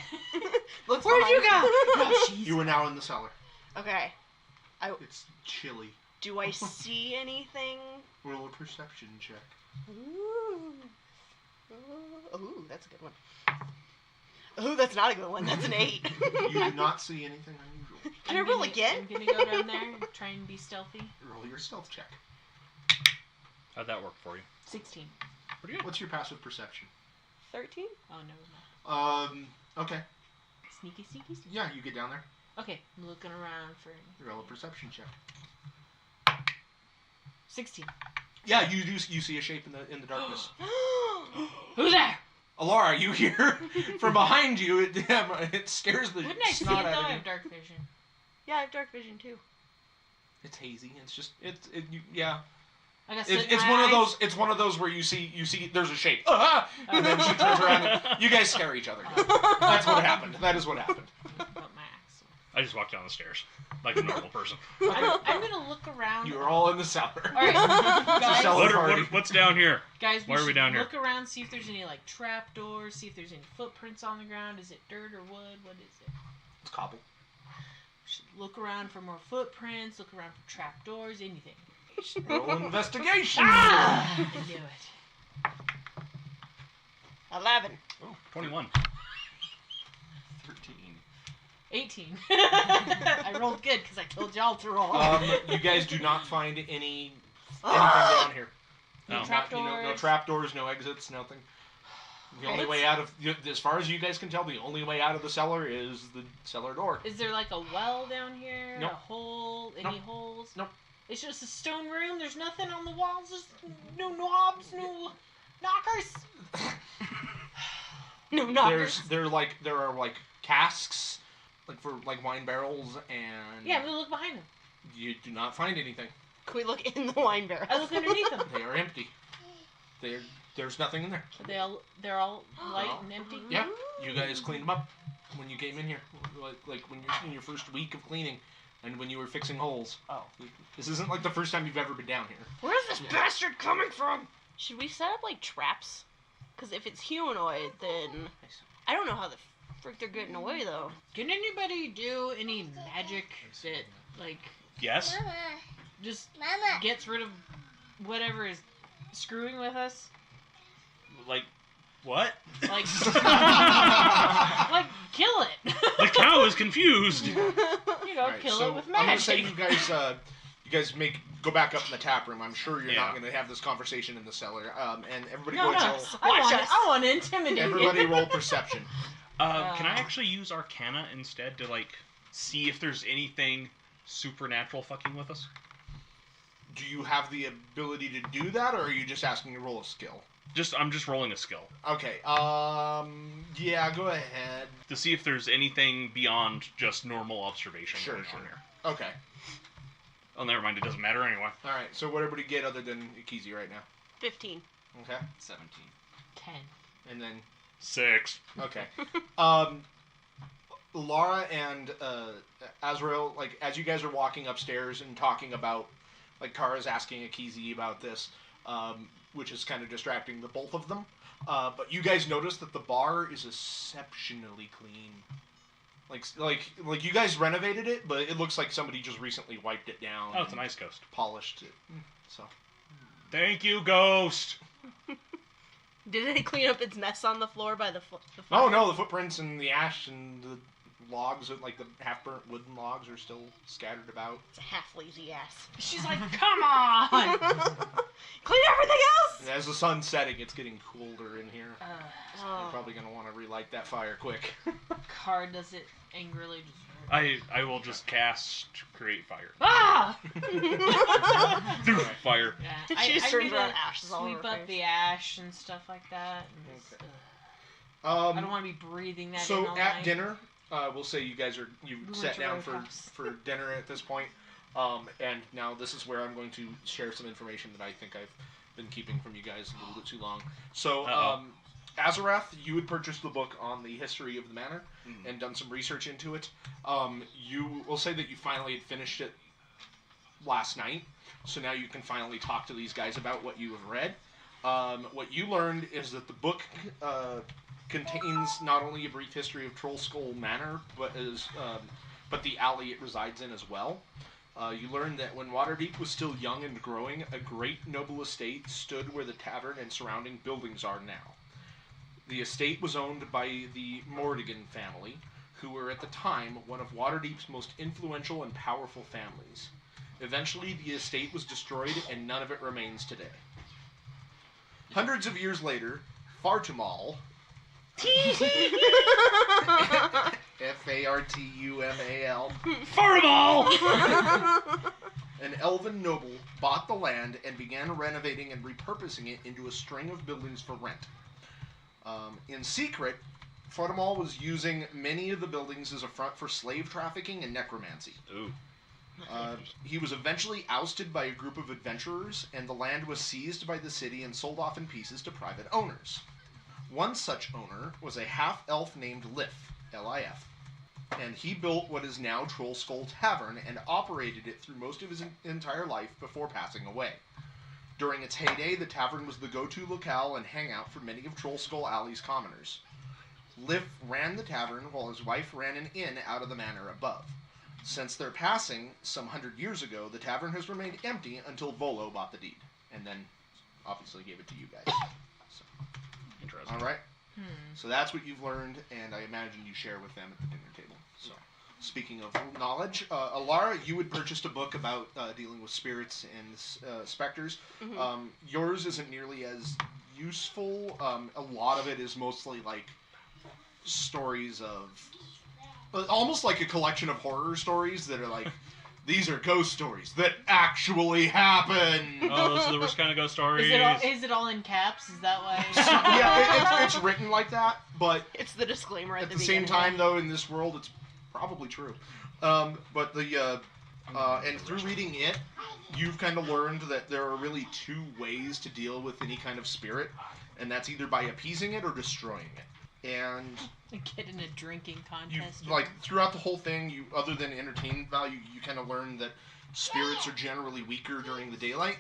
Looks Where'd you behind. go? Oh, jeez. You are now in the cellar. Okay. It's chilly. Do I see anything? Roll a perception check. Ooh. Ooh, that's a good one. Ooh, that's not a good one. That's an 8. You do not see anything unusual. Can I roll again? I'm gonna go down there and try and be stealthy. Roll your stealth check. How'd that work for you? 16. Pretty good. What's your passive perception? 13? Oh, no. Okay. Sneaky, sneaky, sneaky. Yeah, you get down there. Okay, I'm looking around for Roll a perception check. 16. Yeah, you see a shape in the darkness. Who's there? Elara, you hear from behind you. It scares the Wouldn't I see it snot though? out I of you. have dark vision. Yeah, I have dark vision too. It's hazy. It's just yeah. I got It's one of those. It's one of those where you see there's a shape, and then she turns around and you guys scare each other. That's what happened. That is what happened. About my axe. I just walked down the stairs like a normal person. I'm gonna look around. You are all in the cellar. All right, guys. Cellar. What's down here? Guys, Why are we should down here? look around, see if there's any like trap doors, see if there's any footprints on the ground. Is it dirt or wood? What is it? It's cobble. We should look around for more footprints. Look around for trap doors. Anything. Roll investigation. I knew it. 11. Oh, 21. 13. 18. I rolled good because I told y'all to roll. You guys do not find anything down here. No. No trapdoors, no exits, nothing. The only way out of, as far as you guys can tell, the only way out of the cellar is the cellar door. Is there like a well down here? Nope. A hole? Any Nope. holes? Nope. It's just a stone room. There's nothing on the walls. There's no knobs, no knockers. No, knockers. There are like casks, like for like wine barrels, and Yeah, I'm gonna look behind them. you do not find anything. Can we look in the wine barrel? I look underneath them. They are empty. There's nothing in there. They're all light and empty. Yeah, you guys cleaned them up when you came in here, like when you're in your first week of cleaning, and when you were fixing holes. Oh. This isn't like the first time you've ever been down here. Where's this bastard coming from? Should we set up like traps? Because if it's humanoid, then I don't know how the frick they're getting away though. Can anybody do any magic that like Yes? just gets rid of whatever is screwing with us? Like, what? Like, like kill it. The cow is confused. You know, Alright, kill so it with I'm gonna magic. say you guys go back up in the tap room. I'm sure you're not Yeah. gonna have this conversation in the cellar. And everybody No, go no. ahead. I want to intimidate you. Everybody roll perception. Can I actually use Arcana instead to, like, see if there's anything supernatural fucking with us? Do you have the ability to do that, or are you just asking to roll a skill? I'm just rolling a skill. Okay. Yeah. Go ahead. To see if there's anything beyond just normal observation Sure. going on here. Okay. Oh, never mind. It doesn't matter anyway. All right. So what everybody get other than Ekizi right now? 15. Okay. 17. 10. And then 6. okay. Laura and Azrael, like as you guys are walking upstairs and talking about, like Kara's asking Ekizi about this, which is kind of distracting the both of them. But you guys notice that the bar is exceptionally clean. Like you guys renovated it, but it looks like somebody just recently wiped it down. Oh, it's a and nice ghost. polished it. So Thank you, ghost. Did it clean up its mess on the floor by the fire? Oh no, the footprints and the ash and the logs, like the half-burnt wooden logs, are still scattered about. It's a half lazy ass. She's like, come on! Clean everything else! And as the sun's setting, it's getting colder in here. You're Oh. probably going to want to relight that fire quick. Card does it angrily just... I will just cast create fire. Ah! Fire. Yeah, She just I'm turns gonna around ashes all sweep over her up face. the ash and stuff like that. And just, Okay. I don't want to be breathing that in So all at night. dinner, we'll say you guys you We sat went to down Roadhouse. for dinner at this point. And now this is where I'm going to share some information that I think I've been keeping from you guys a little bit too long. So, Azerath, you had purchased the book on the history of the manor and done some research into it. You will say that you finally had finished it last night, so now you can finally talk to these guys about what you have read. What you learned is that the book contains not only a brief history of Troll Skull Manor, but the alley it resides in as well. You learned that when Waterdeep was still young and growing, a great noble estate stood where the tavern and surrounding buildings are now. The estate was owned by the Mordigan family, who were at the time one of Waterdeep's most influential and powerful families. Eventually, the estate was destroyed, and none of it remains today. Hundreds of years later, Fartumal, F-A-R-T-U-M-A-L, Fireball! an elven noble, bought the land and began renovating and repurposing it into a string of buildings for rent. In secret, Fartumal was using many of the buildings as a front for slave trafficking and necromancy. Ooh. He was eventually ousted by a group of adventurers, and the land was seized by the city and sold off in pieces to private owners. One such owner was a half-elf named Lif, L-I-F, and he built what is now Troll Skull Tavern and operated it through most of his entire life before passing away. During its heyday, the tavern was the go-to locale and hangout for many of Troll Skull Alley's commoners. Lif ran the tavern while his wife ran an inn out of the manor above. Since their passing, some 100 years ago, the tavern has remained empty until Volo bought the deed, and then obviously gave it to you guys. So, Interesting. all right? So that's what you've learned, and I imagine you share with them at the dinner table. So, speaking of knowledge, Elara, you had purchased a book about dealing with spirits and specters. Yours isn't nearly as useful. A lot of it is mostly like stories of... almost like a collection of horror stories that are like, these are ghost stories that actually happen. Oh, those are the worst kind of ghost stories. Is it all in caps? Is that why? Yeah, it's written like that, but It's the disclaimer at at the the same beginning. time, though, in this world, it's probably true. But and through reading it, you've kind of learned that there are really two ways to deal with any kind of spirit, and that's either by appeasing it or destroying it. And Get in a drinking you contest. like throughout the whole thing, you other than entertainment value, you kind of learn that spirits are generally weaker during the daylight,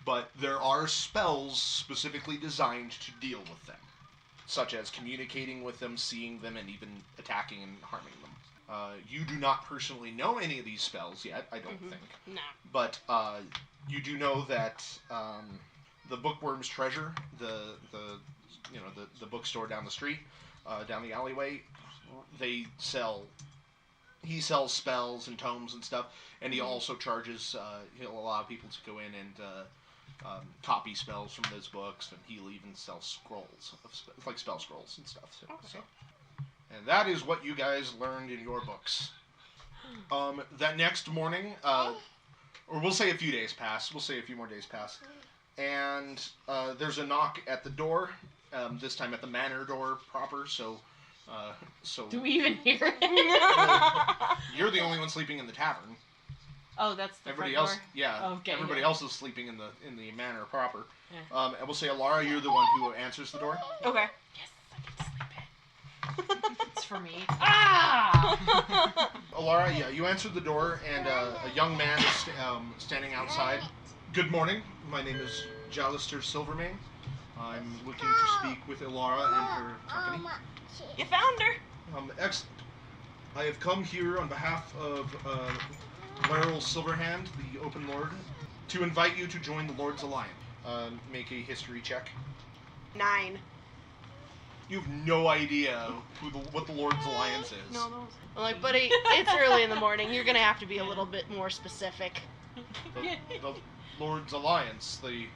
but there are spells specifically designed to deal with them, such as communicating with them, seeing them, and even attacking and harming them. You do not personally know any of these spells yet, I don't think, No. but you do know that the Bookworm's Treasure, the bookstore down the street, down the alleyway, he sells spells and tomes and stuff, and he also charges, he'll allow people to go in and copy spells from those books, and he'll even sell scrolls, like spell scrolls and stuff. So. And that is what you guys learned in your books. That next morning, or we'll say a few days pass, we'll say a few more days pass, and there's a knock at the door. This time at the manor door proper, so Do we even hear it? you're the only one sleeping in the tavern. Oh, that's the Everybody front else, door? yeah, Okay, everybody yeah. else is sleeping in the manor proper. Yeah. And we'll say, Elara, you're the one who answers the door. Okay. Yes, I can sleep in. It's for me. Ah! Elara, yeah, you answered the door, and a young man is standing outside. Good morning. My name is Jalister Silvermane. I'm looking to speak with Elara and her company. You found her. Excellent. I have come here on behalf of Laryl Silverhand, the Open Lord, to invite you to join the Lord's Alliance. Make a history check. 9. You have no idea what the Lord's Alliance is. No, no. I'm like, buddy, it's early in the morning. You're gonna have to be a little bit more specific. The Lord's Alliance. You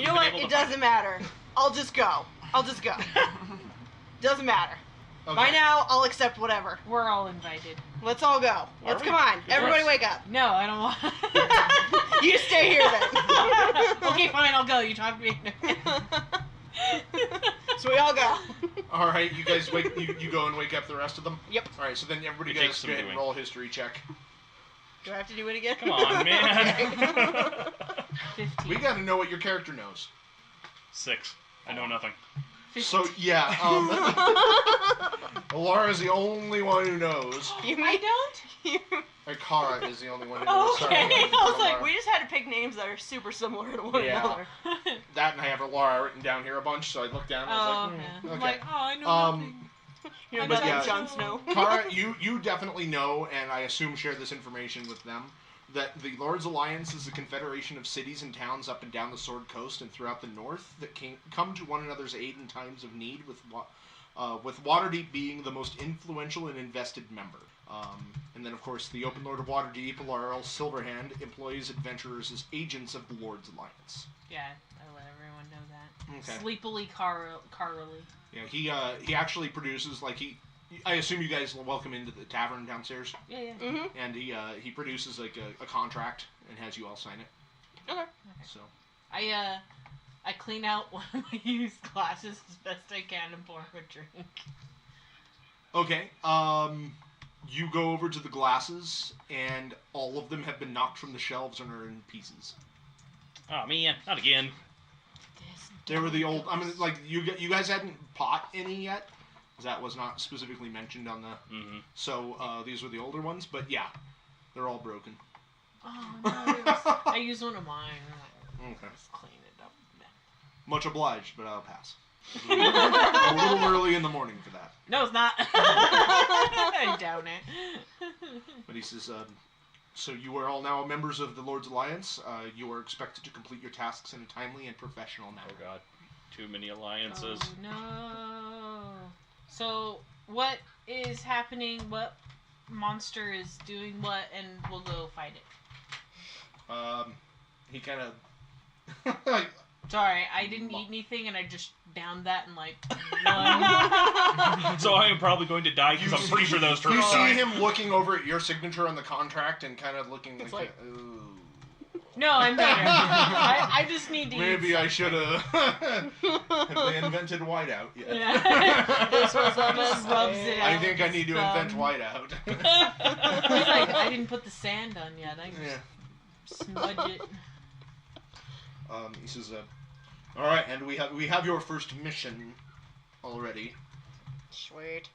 know what? It doesn't matter. I'll just go. Doesn't matter. Okay. By now, I'll accept whatever. We're all invited. Let's all go. Let's come on. Everybody wake up. No, I don't want. You stay here then. Okay, fine. I'll go. You talk to me. So we all go. All right, you guys you go and wake up the rest of them? Yep. All right, so then everybody It takes goes go ahead some and roll a history check. Do I have to do it again? Come on, man. 15. We got to know what your character knows. 6. I know nothing. 15. So, yeah, Elara is the only one who knows. I don't? Kara is the only one who Oh, knows. okay. Sorry, I was Elara. like, we just had to pick names that are super similar to one Yeah. another. That and I have Elara written down here a bunch, so I looked down and I was like, yeah. okay. I'm like, oh, I know nothing. You know, But like yeah. Jon Snow. Kara, you definitely know, and I assume share this information with them, that the Lord's Alliance is a confederation of cities and towns up and down the Sword Coast and throughout the north that come to one another's aid in times of need, with Waterdeep being the most influential and invested member. And then, of course, the Open Lord of Waterdeep, Elara Silverhand, employs adventurers as agents of the Lord's Alliance. Yeah, I let everyone know that. Okay. Sleepily, Carly. Yeah, he actually produces, like, I assume you guys welcome into the tavern downstairs. Yeah, yeah. Mm-hmm. And he produces like a contract and has you all sign it. Okay. So I clean out one of my used glasses as best I can and pour a drink. okay, you go over to the glasses and all of them have been knocked from the shelves and are in pieces. Oh man, not again. They were the old. I mean, like you guys hadn't bought any yet. That was not specifically mentioned on the. Mm-hmm. So these were the older ones, but yeah, they're all broken. Oh no! I used one of mine. Okay. Just clean it up. Much obliged, but I'll pass. A little early in the morning for that. No, it's not. I doubt it. But he says, so you are all now members of the Lord's Alliance. You are expected to complete your tasks in a timely and professional manner. Oh god, too many alliances. Oh no! So what is happening? What monster is doing what? And we'll go fight it. He kind of. Sorry, I didn't eat anything, and I just downed that and like one. So I am probably going to die because I'm pretty sure those You turtles see died. him looking over at your signature on the contract and kind of looking It's like, like- ooh. No, I'm better. I just need to. Maybe eat I should have. Have they invented whiteout yet? Yeah. This was a Just rubs mistake. it I out think I with need to his invent thumb. whiteout. He's like, I didn't put the sand on yet. I Yeah. just smudge it. He says, all right, and we have your first mission already. Sweet.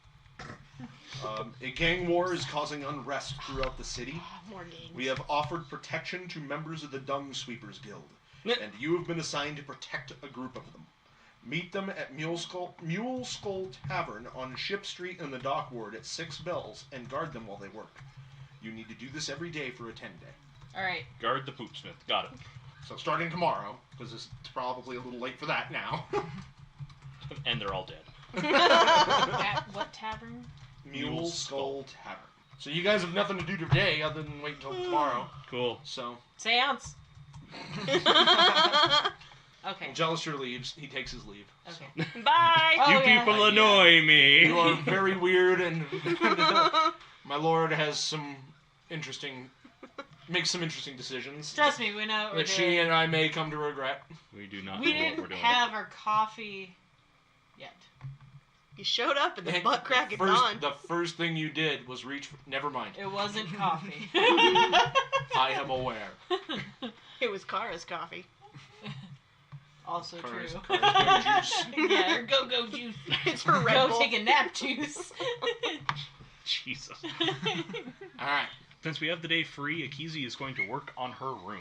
A gang war is causing unrest throughout the city. More games. We have offered protection to members of the Dung Sweepers Guild, and you have been assigned to protect a group of them. Meet them at Mule Skull Tavern on Ship Street in the Dock Ward at 6 bells, and guard them while they work. You need to do this every day for a 10-day. All right. Guard the poopsmith. Got it. So starting tomorrow, because it's probably a little late for that now. And they're all dead. At what tavern? Mule Skull Tavern. So you guys have nothing to do today other than wait until tomorrow. Cool. So Seance. Okay. Jellister leaves. He takes his leave. Okay. Bye. Oh, You yeah. people annoy me. You are very weird, and my lord has some interesting, makes some interesting decisions Trust me, we know what we're that she doing. and I may come to regret. We do not We know what we're didn't doing. have our coffee yet. You showed up at the And butt crack at first, dawn. the first thing you did was reach for, never mind. It wasn't coffee. I am aware. It was Kara's coffee. Also Cars, true. cars, go juice. Yeah, or go juice. It's her Red Go Bull. take a nap juice. Jesus. Alright. Since we have the day free, Ekizi is going to work on her room.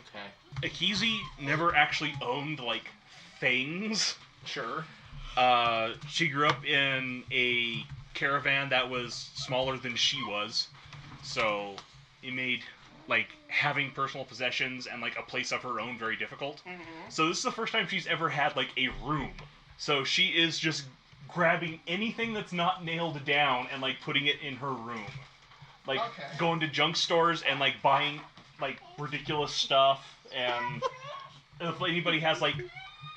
Okay. Ekizi never actually owned, like, things. Sure. She grew up in a caravan that was smaller than she was. So it made, like, having personal possessions and, like, a place of her own very difficult. Mm-hmm. So this is the first time she's ever had, like, a room. So she is just grabbing anything that's not nailed down and like putting it in her room. Like going to junk stores and like buying like ridiculous stuff, and if anybody has like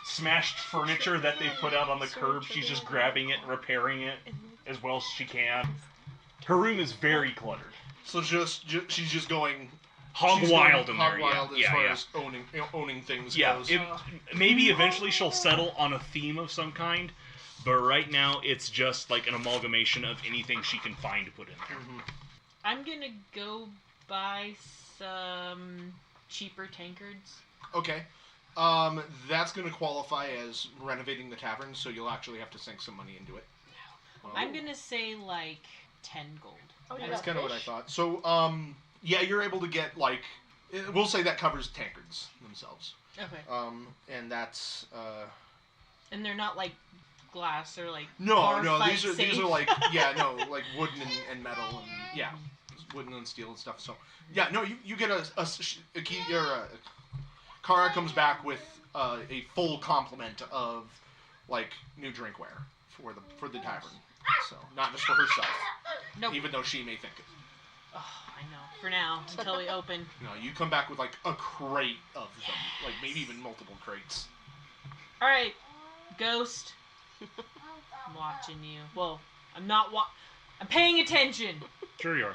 smashed furniture that they put out on the curb, she's just grabbing it and repairing it as well as she can. Her room is very cluttered. So she's just going hog wild in there. Hog wild as Yeah, far yeah. as owning things Yeah, goes. maybe eventually she'll settle on a theme of some kind, but right now it's just like an amalgamation of anything she can find to put in there. Mm-hmm. I'm gonna go buy some cheaper tankards. Okay. That's going to qualify as renovating the tavern, so you'll actually have to sink some money into it. No. I'm gonna say like 10 gold. Oh, That's kind of what I thought. So, yeah, you're able to get, like, we'll say that covers tankards themselves. Okay. And that's, And they're not like glass or like No, bar these fight safe. are like, like wooden and metal and, yeah, wooden and steel and stuff. So, yeah, no, you get a key, Kara comes back with a full complement of, like, new drinkware for the tavern. So, not just for herself. Nope. Even though she may think it. Oh, I know. For now, until we open. No, you come back with, like, a crate of them. Like, maybe even multiple crates. Alright, Ghost. I'm watching you. Well, I'm not I'm paying attention. Sure you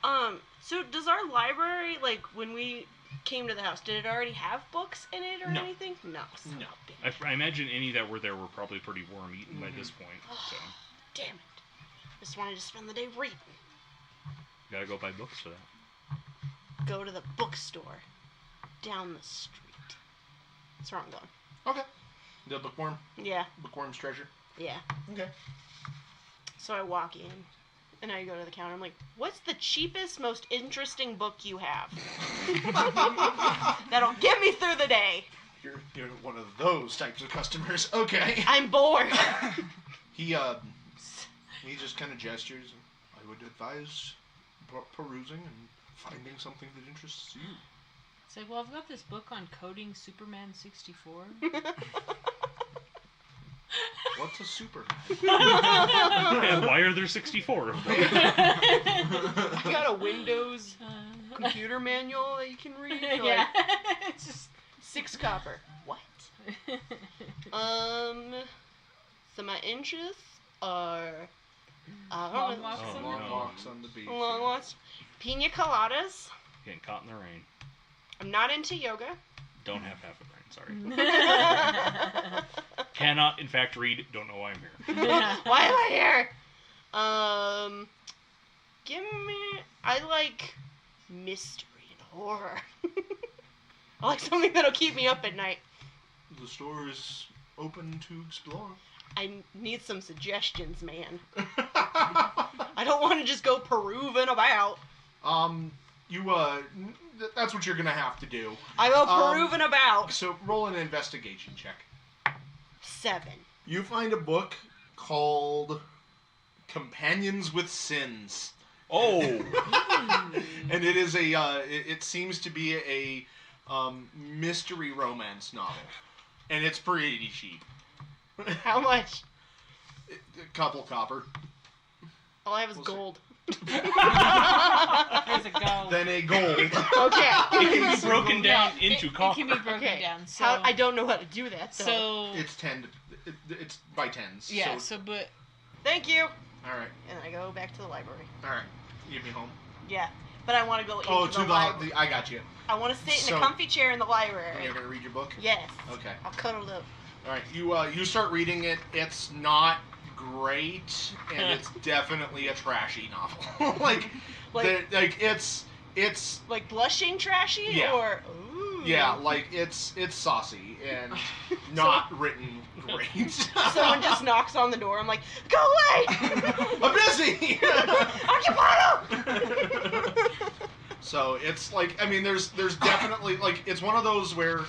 are. So does our library, like, when we came to the house, did it already have books in it or No. anything? No. No. I imagine any that were there were probably pretty worm-eaten by this point. So Damn it. Just wanted to spend the day reading. gotta go buy books for that. Go to the bookstore down the street. That's where I'm going. Okay. The bookworm? Yeah. Bookworm's treasure? Yeah. Okay. So I walk in, and I go to the counter. I'm like, what's the cheapest, most interesting book you have? That'll get me through the day. You're one of those types of customers. Okay. I'm bored. He just kind of gestures. I would advise perusing and finding something that interests you. It's like, well, I've got this book on coding Superman 64. What's a Superman? And why are there 64 of them? I got a Windows computer manual that you can read. For Yeah. like It's just 6 copper. What? So my interests are Long walks Oh, on no. the Long walks on the beach. long walks, pina coladas. Getting caught in the rain. I'm not into yoga. Don't have half a brain, sorry. Cannot, in fact, read. Don't know why I'm here. Why am I here? I like mystery and horror. I like something that'll keep me up at night. The store is open to explore. I need some suggestions, man. I don't want to just go peruving about. That's what you're gonna have to do. I go peruving about. So roll an investigation check. 7. You find a book called Companions with Sins. Oh! And it is it seems to be a mystery romance novel. And it's pretty cheap. How much? A couple copper. All I have is We'll see. gold. Here's a go. Then a gold. Okay. It can be broken down into It copper. can be broken Okay. down. So, How, I don't know how to do that, though. so It's 10. It's by tens. yeah. So, But Thank you. all right. And I go back to the library. All right. You me home. Yeah. But I want to go into Oh, the to library. I got you. I want to sit in So- a comfy chair in the And library. you're gonna read your book. Yes. Okay. I'll cuddle up. All right. You start reading it. It's not great, and it's definitely a trashy novel. like it's Like blushing trashy? Yeah. Or, ooh. yeah, like it's saucy and not written great. Someone just knocks on the door. I'm like, go away! I'm busy. Occupado! So it's like, I mean, there's definitely, like, it's one of those where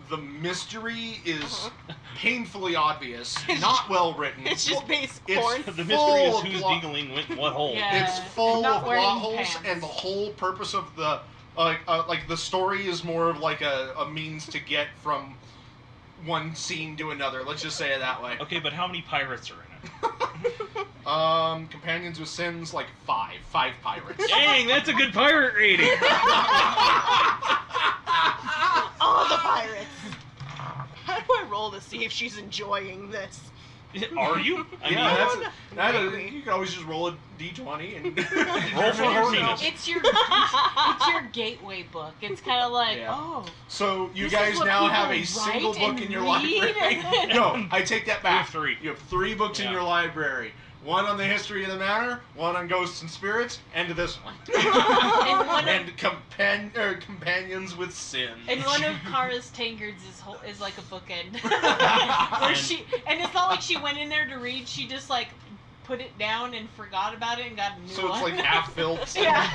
the mystery is painfully obvious, not well written. It's just base It's- porn. The mystery full is of who's plot. deagling went in what hole. Yeah. It's full not of wearing plot holes, pants. and the whole purpose of the like the story is more of like a means to get from one scene to another. Let's just say it that way. Okay, but how many pirates are in it? Companions with sins, like 5 pirates. Dang, that's a good pirate rating. All the pirates. How do I roll to see if she's enjoying this? Are you? I mean, You can always just roll a d20 and roll for horniness. It's your gateway book. It's kind of like, oh. So you this guys is what now have a people single write book and in your read? library. No, I take that back. You have 3. You have 3 books in your library. One on the history of the manor, one on ghosts and spirits, and this one. And companions with sin. And one of Kara's tankards is like a bookend. And it's not like she went in there to read, she just like put it down and forgot about it and got a new So one. it's like half filled. Yeah.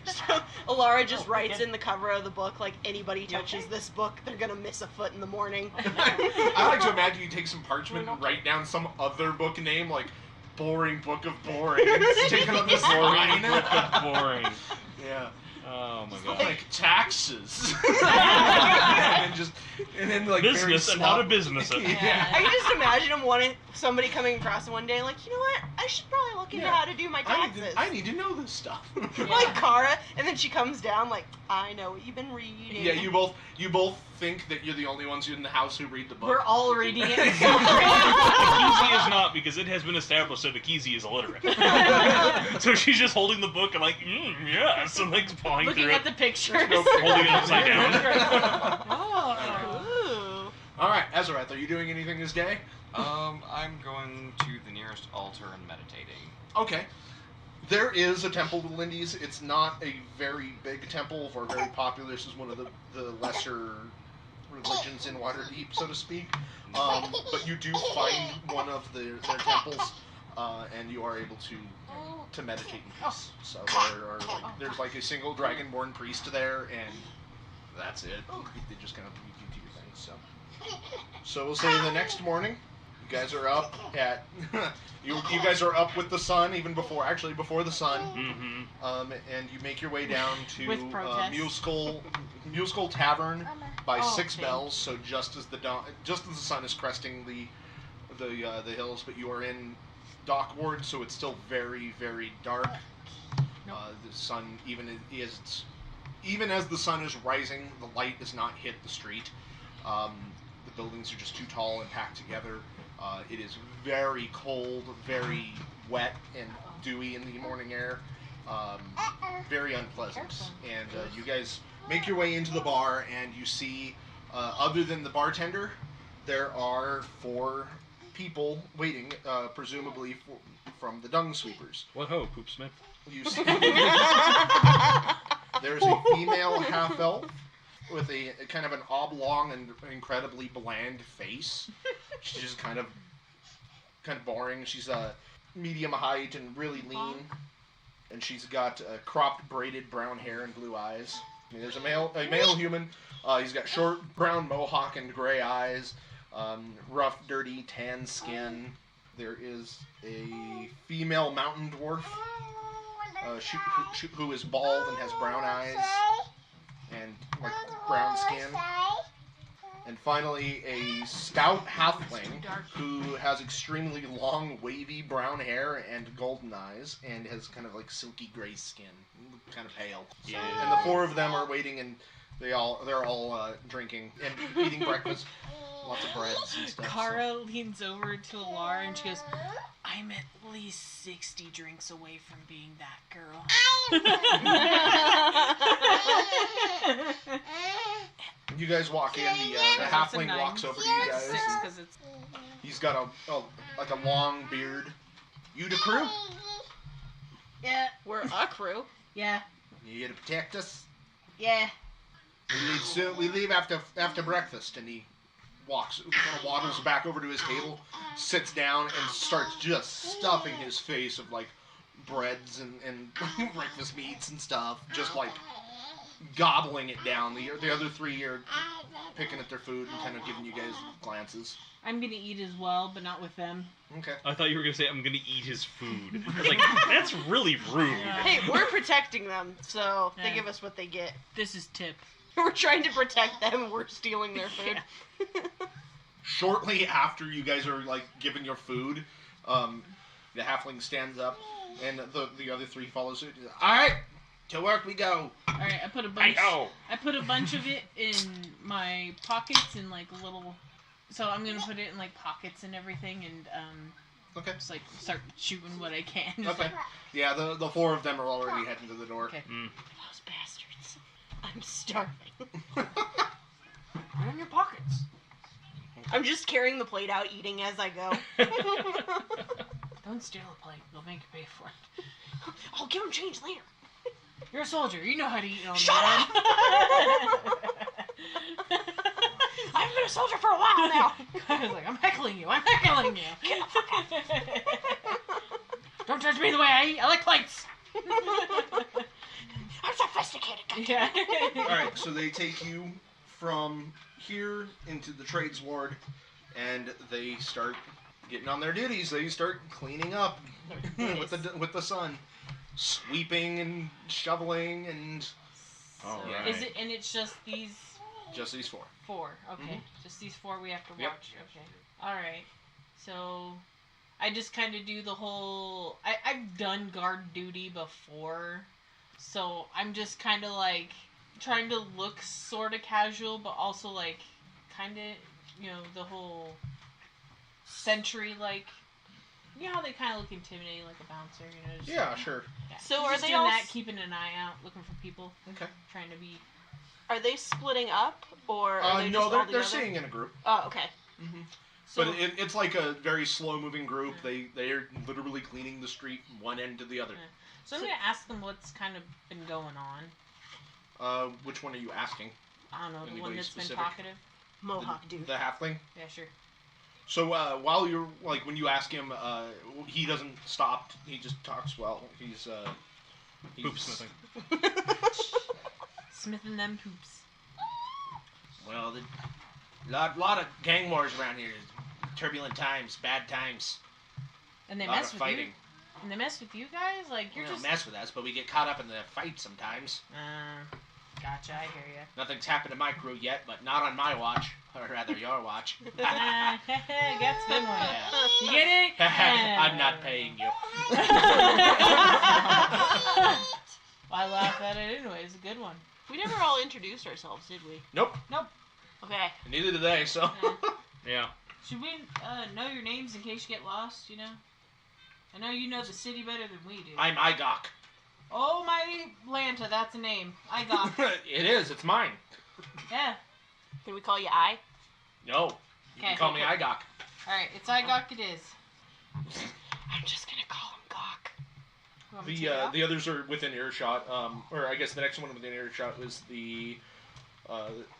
So Elara just writes in the cover of the book, like, anybody touches this book, they're gonna miss a foot in the morning. I like to imagine you take some parchment and write down some other book name, like Boring Book of Boring, and stick it on the Boring spine. book of boring. Yeah. Oh my god. Like taxes. and then like Business and how to business it. Yeah. I can just imagine somebody coming across one day, like, you know what, I should probably look into how to do my taxes. I need to know this stuff. Like Kara, and then she comes down, like, I know what you've been reading. Yeah, you both think that you're the only ones in the house who read the book. We're all reading it. Ekizi is not, because it has been established that Ekizi is illiterate. So she's just holding the book and like, yes, and like pawing Looking through at it, the pictures. holding it upside down. Oh. Ooh. All right, Azerath, are you doing anything this day? I'm going to the nearest altar and meditating. Okay. There is a temple to Lindy's. It's not a very big temple or very popular. This is one of the lesser religions in Waterdeep, so to speak. But you do find one of their temples, and you are able to meditate in peace. So there's like a single dragonborn priest there, and that's it. They just kind of lead you to your things. So we'll say the next morning, you guys are up at you guys are up with the sun even before the sun. Mm-hmm. And you make your way down to With protest. Mule Skull Tavern by 6 okay. bells. So just as the sun is cresting the hills, but you are in Dock Ward, so it's still very, very dark. Nope. The sun, even as the sun is rising, the light does not hit the street. The buildings are just too tall and packed together. It is very cold, very wet and dewy in the morning air. Very unpleasant. And you guys make your way into the bar, and you see, other than the bartender, there are 4 people waiting, presumably from the dung sweepers. What ho, Poopsmith? You see, there's a female half-elf with a kind of an oblong and incredibly bland face. She's just kind of boring. She's medium height and really lean, and she's got cropped, braided brown hair and blue eyes. And there's a male human. He's got short brown mohawk and gray eyes, rough, dirty, tan skin. There is a female mountain dwarf who is bald and has brown eyes and like brown skin. And finally, a stout halfling who has extremely long, wavy brown hair and golden eyes, and has kind of like silky gray skin, kind of pale. So, Yeah. And the 4 of them are waiting, and they're all drinking and eating breakfast, lots of breads and stuff. Kara leans over to Elara and she goes, I'm at least 60 drinks away from being that girl. You guys walk in. The halfling walks over to you guys. 6 and because it's... he's got a long beard. You the crew? Yeah. We're a crew. Yeah. You here to protect us? Yeah. We leave soon. We leave after breakfast. And he waddles back over to his table, sits down, and starts just stuffing his face of like breads and breakfast meats and stuff, just like gobbling it down. The other 3 are picking at their food and kind of giving you guys glances. I'm gonna eat as well, but not with them. Okay. I thought you were going to say, I'm going to eat his food. I was like, that's really rude. Yeah. Hey, we're protecting them, so they Yeah. give us what they get. This is tip. We're trying to protect them and we're stealing their food. Shortly after you guys are like given your food, the halfling stands up, and the other three follow suit. All right, to work we go. All right, I put a bunch of it in my pockets in like little. So I'm gonna put it in like pockets and everything, and Okay. just like start shooting what I can. Okay. Yeah, the four of them are already heading to the door. Okay. Those bastards. I'm starving. Put in your pockets. I'm just carrying the plate out, eating as I go. Don't steal a plate. They'll make you pay for it. I'll give them change later. You're a soldier. You know how to eat on Shut the up! I've been a soldier for a while now. I was like, I'm heckling you. Get the fuck out. Don't judge me the way I eat. I like plates. I'm sophisticated. Yeah. Alright, so they take you from here into the trades ward, and they start getting on their duties. They start cleaning up with the sun, sweeping and shoveling and. So, Alright. is it? And it's just these. Just these four. Four. Okay. Just these four we have to watch. Yep. Okay. All right. So, I just kind of do the whole. I've done guard duty before, so I'm just kind of like trying to look sort of casual, but also like kind of the whole sentry like. You know how they kind of look intimidating, like a bouncer. Just, Yeah, sure. Yeah. So are just they doing all that, keeping an eye out, looking for people, Okay. trying to be. Are they splitting up, or are they just all they're together? staying in a group. Oh, okay. Mm-hmm. So, But it's like a very slow-moving group. They're literally cleaning the street one end to the other. So I'm gonna ask them what's kind of been going on. Which one are you asking? I don't know, the one Anybody that's specific? been talkative. Mohawk dude. The halfling? Yeah, sure. So while you're when you ask him, he doesn't stop. He just talks well. He's Poop smithing. Smithing them hoops. Well, lot of gang wars around here. Turbulent times, bad times. And they Lot mess of with you. fighting. And they mess with you guys? Like, They you're don't just... mess with us, but we get caught up in the fight sometimes. Gotcha, I hear ya. Nothing's happened to my crew yet, but not on my watch. Or rather, your watch. That's a good one. Yeah. You get it? I'm not paying you. I laugh at it anyway. It's a good one. We never all introduced ourselves, did we? Nope. Okay. Neither do they, so. Yeah. Should we know your names in case you get lost, I know you know the city better than we do. I'm Igok. Oh, my Lanta, that's a name. Igok. It is. It's mine. Yeah. Can we call you I? No. You can call me Igok. Alright, it's Igok it is. I'm just gonna call him Gawk. You want me to take it off? The others are within earshot. Or I guess the next one within earshot was the.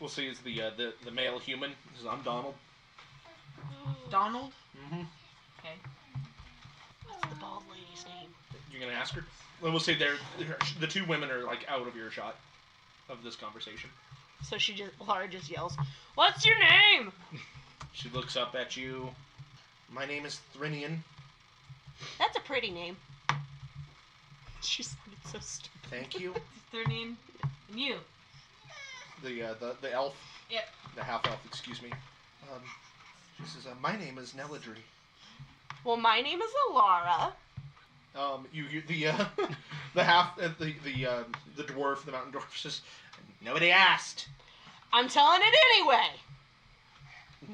We'll see is the male human. I'm Donald. Donald? Mm-hmm. Okay. What's the bald lady's name? You're gonna ask her. Well, we'll say the two women are like out of earshot of this conversation. So Elara just yells, "What's your name?" She looks up at you. My name is Thrinian. That's a pretty name. She sounded so stupid. Thank you. Is their name? And you? The elf. Yep. The half elf. Excuse me. She says, my name is Nelladry. Well, my name is Elara. You the half the dwarf, the mountain dwarf says, nobody asked. I'm telling it anyway.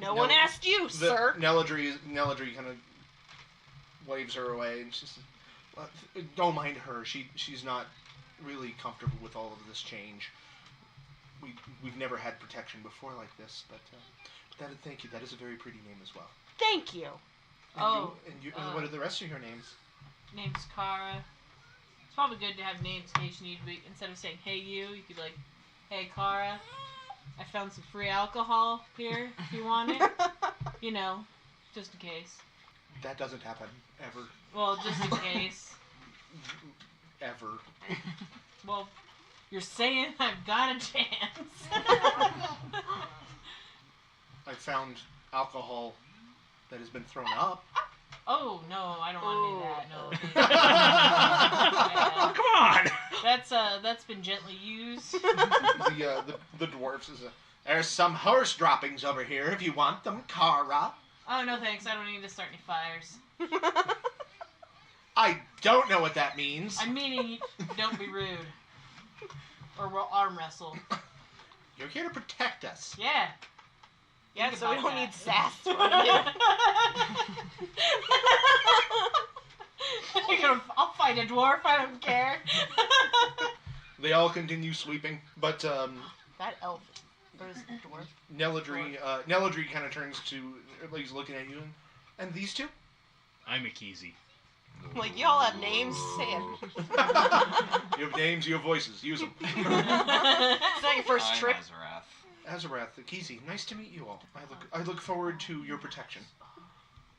No one asked you, sir. Nelladry kind of waves her away, and she says, don't mind her. She's not really comfortable with all of this change. We've never had protection before like this, but thank you. That is a very pretty name as well. Thank you. And what are the rest of your names? Name's Kara. It's probably good to have names in case you need to be, instead of saying, hey you could be like, hey Kara, I found some free alcohol here if you want it. Just in case. That doesn't happen, ever. Well, just in case. Ever. Well, you're saying I've got a chance. I found alcohol that has been thrown up. Oh, no, I don't want to do that. No. Oh, come on! That's been gently used. The dwarfs is there's some horse droppings over here if you want them, Kara. Oh, no thanks. I don't need to start any fires. I don't know what that means. I'm meaning don't be rude. Or we'll arm wrestle. You're here to protect us. Yeah. Yeah, Think so we about don't that. need sass from you. I'll fight a dwarf. I don't care. They all continue sweeping, but That elf. Or is it dwarf? Nelladry kind of turns to, like, he's looking at you, and these two? I'm Ekizi. Like, y'all have names? Say it. You have names, you have voices. Use them. It's not your first I'm trip. Azerath. Azerath, Ekizi, nice to meet you all. I look forward to your protection.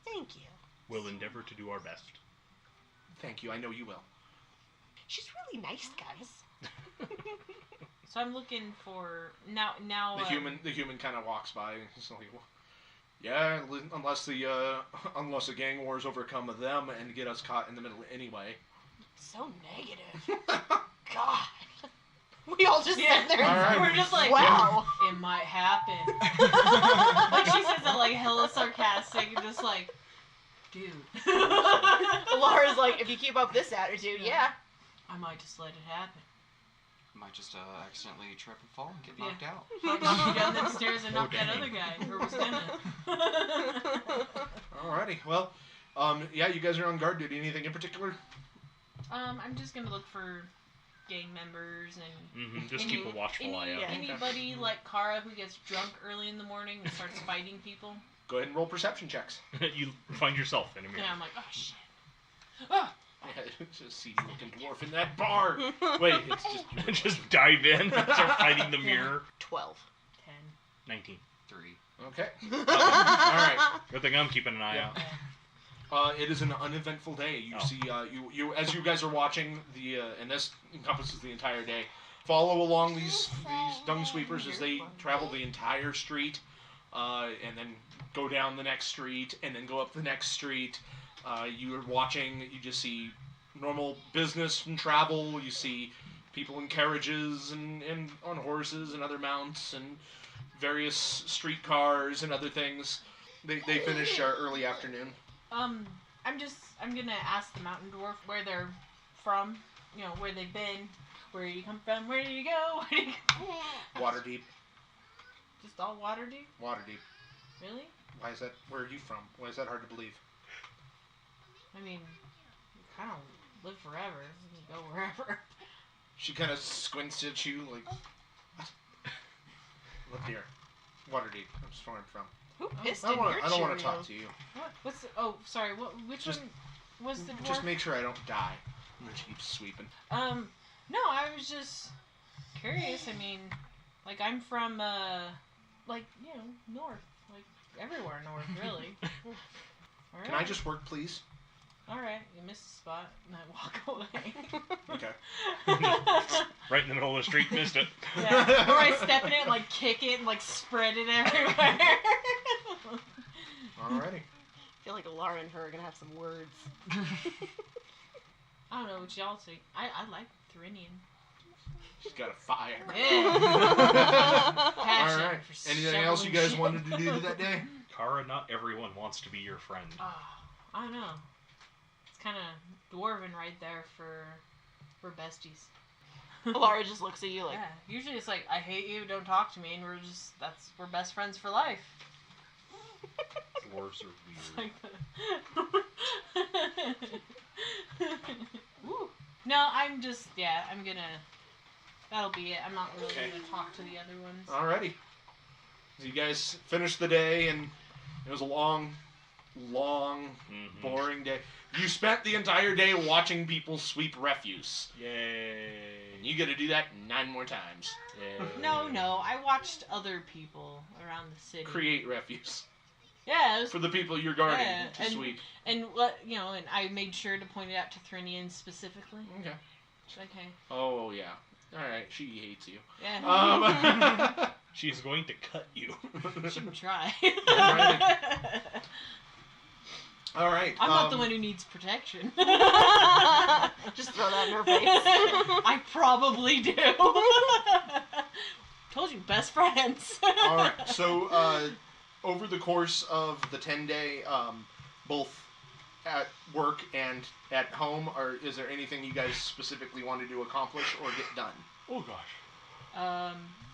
Thank you. We'll endeavor to do our best. Thank you, I know you will. She's really nice, guys. So I'm looking for now. The human kind of walks by. And he's like, well, yeah, unless the gang wars overcome them and get us caught in the middle anyway. So negative. God. We all just sit there. All right. We're just like, wow. It might happen. Like she says that like hella sarcastic and just like, dude. Laura's like, if you keep up this attitude, yeah. I might just let it happen. Might just accidentally trip and fall and get knocked out. Might knock you down them stairs and Oh, knock that dang. other guy who was gonna. Alrighty, well, yeah, you guys are on guard duty. Anything in particular? I'm just gonna look for gang members and Just keep a watchful eye out. yeah. anybody like Kara who gets drunk early in the morning and starts fighting people. Go ahead and roll perception checks. You find yourself in a mirror. And I'm like, oh shit. Oh! Yeah, just see you looking dwarf in that bar. Wait, it's just dive in and start fighting the mirror. 12. 10. 19. 3. Okay. Alright. Good thing I'm keeping an eye Yeah. out. It is an uneventful day. You see, you as you guys are watching and this encompasses the entire day. Follow along these dung sweepers as they travel the entire street, and then go down the next street, and then go up the next street. You are watching. You just see normal business and travel. You see people in carriages and on horses and other mounts and various streetcars and other things. They finish early afternoon. I'm gonna ask the mountain dwarf where they're from, where they've been, where you come from, where do you go, Waterdeep. Just all Waterdeep? Waterdeep. Really? Why is that? Where are you from? Why is that hard to believe? I mean, you kind of live forever. You can go wherever. She kind of squints at you like, what? Look here. Waterdeep. That's where I'm from. Who pissed I in your don't want to Cheerios? talk to you. What? What's the, oh, sorry. Which Just- one was the dwarf? Just make sure I don't die. And then she keeps sweeping. No, I was just curious. I mean, like, I'm from, north. Like, everywhere north, really. All right. Can I just work, please? Alright, you missed a spot, and I walk away. Okay. Right in the middle of the street, missed it. Yeah. Or I step in it and, like, kick it and, like, spread it everywhere. Alrighty. I feel like Elara and her are gonna have some words. I don't know what y'all think. I like Thrinian. She's got a fire. Yeah. Passion Alright. for Anything shoveling else you guys shit. wanted to do that day? Kara, not everyone wants to be your friend. I don't know. It's kind of dwarven right there for besties. Elara just looks at you like, Yeah. Usually it's like, I hate you, don't talk to me, and we're best friends for life. Dwarves are It's weird. like Woo. No, I'm gonna, that'll be it. I'm not really Okay. gonna talk to the other ones. Alrighty. So you guys finished the day, and it was a long, boring day. You spent the entire day watching people sweep refuse. Yay. And you get to do that 9 more times. Yay. No, I watched other people around the city. Create refuse. Yeah, it was, For the people you're guarding Yeah, to and- sweep. and and I made sure to point it out to Thrinian specifically. Okay. Okay. Oh, yeah. Alright, she hates you. Yeah. She's going to cut you. Shouldn't try. Alrighty. All right. I'm not the one who needs protection. Just throw that in her face. I probably do. Told you, best friends. All right. So, over the course of the 10-day, both at work and at home, is there anything you guys specifically wanted to accomplish or get done? Oh gosh.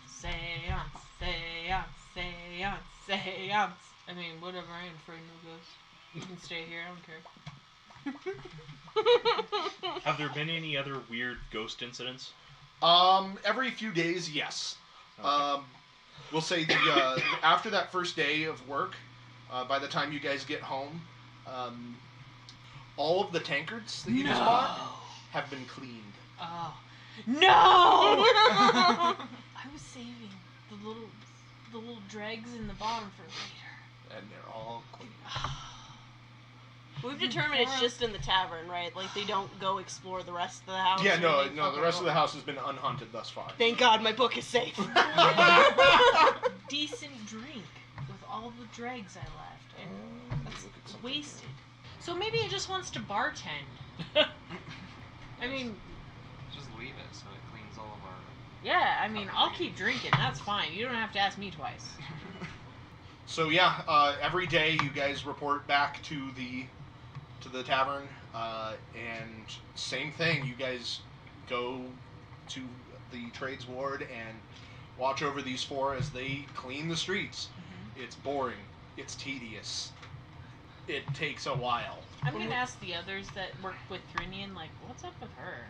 Seance, seance, seance, seance. I mean, whatever. I am afraid no ghosts. You can stay here. I don't care. Have there been any other weird ghost incidents? Every few days, yes. Okay. We'll say after that first day of work, by the time you guys get home, all of the tankards that you just bought have been cleaned. Oh. No! I was saving the little dregs in the bottom for later. And they're all clean. We've determined it's just in the tavern, right? Like, they don't go explore the rest of the house? Yeah, no, the rest of the house has been unhaunted thus far. Thank God my book is safe. Decent drink with all the dregs I left. And that's wasted. So maybe it just wants to bartend. I mean... Just leave it so it cleans all of our... Yeah, I mean, I'll keep drinking. That's fine. You don't have to ask me twice. So yeah, every day you guys report back to the tavern, and same thing. You guys go to the trades ward and watch over these four as they clean the streets. Mm-hmm. It's boring. It's tedious. It takes a while. I'm gonna ask the others that work with Thrinian, like, what's up with her?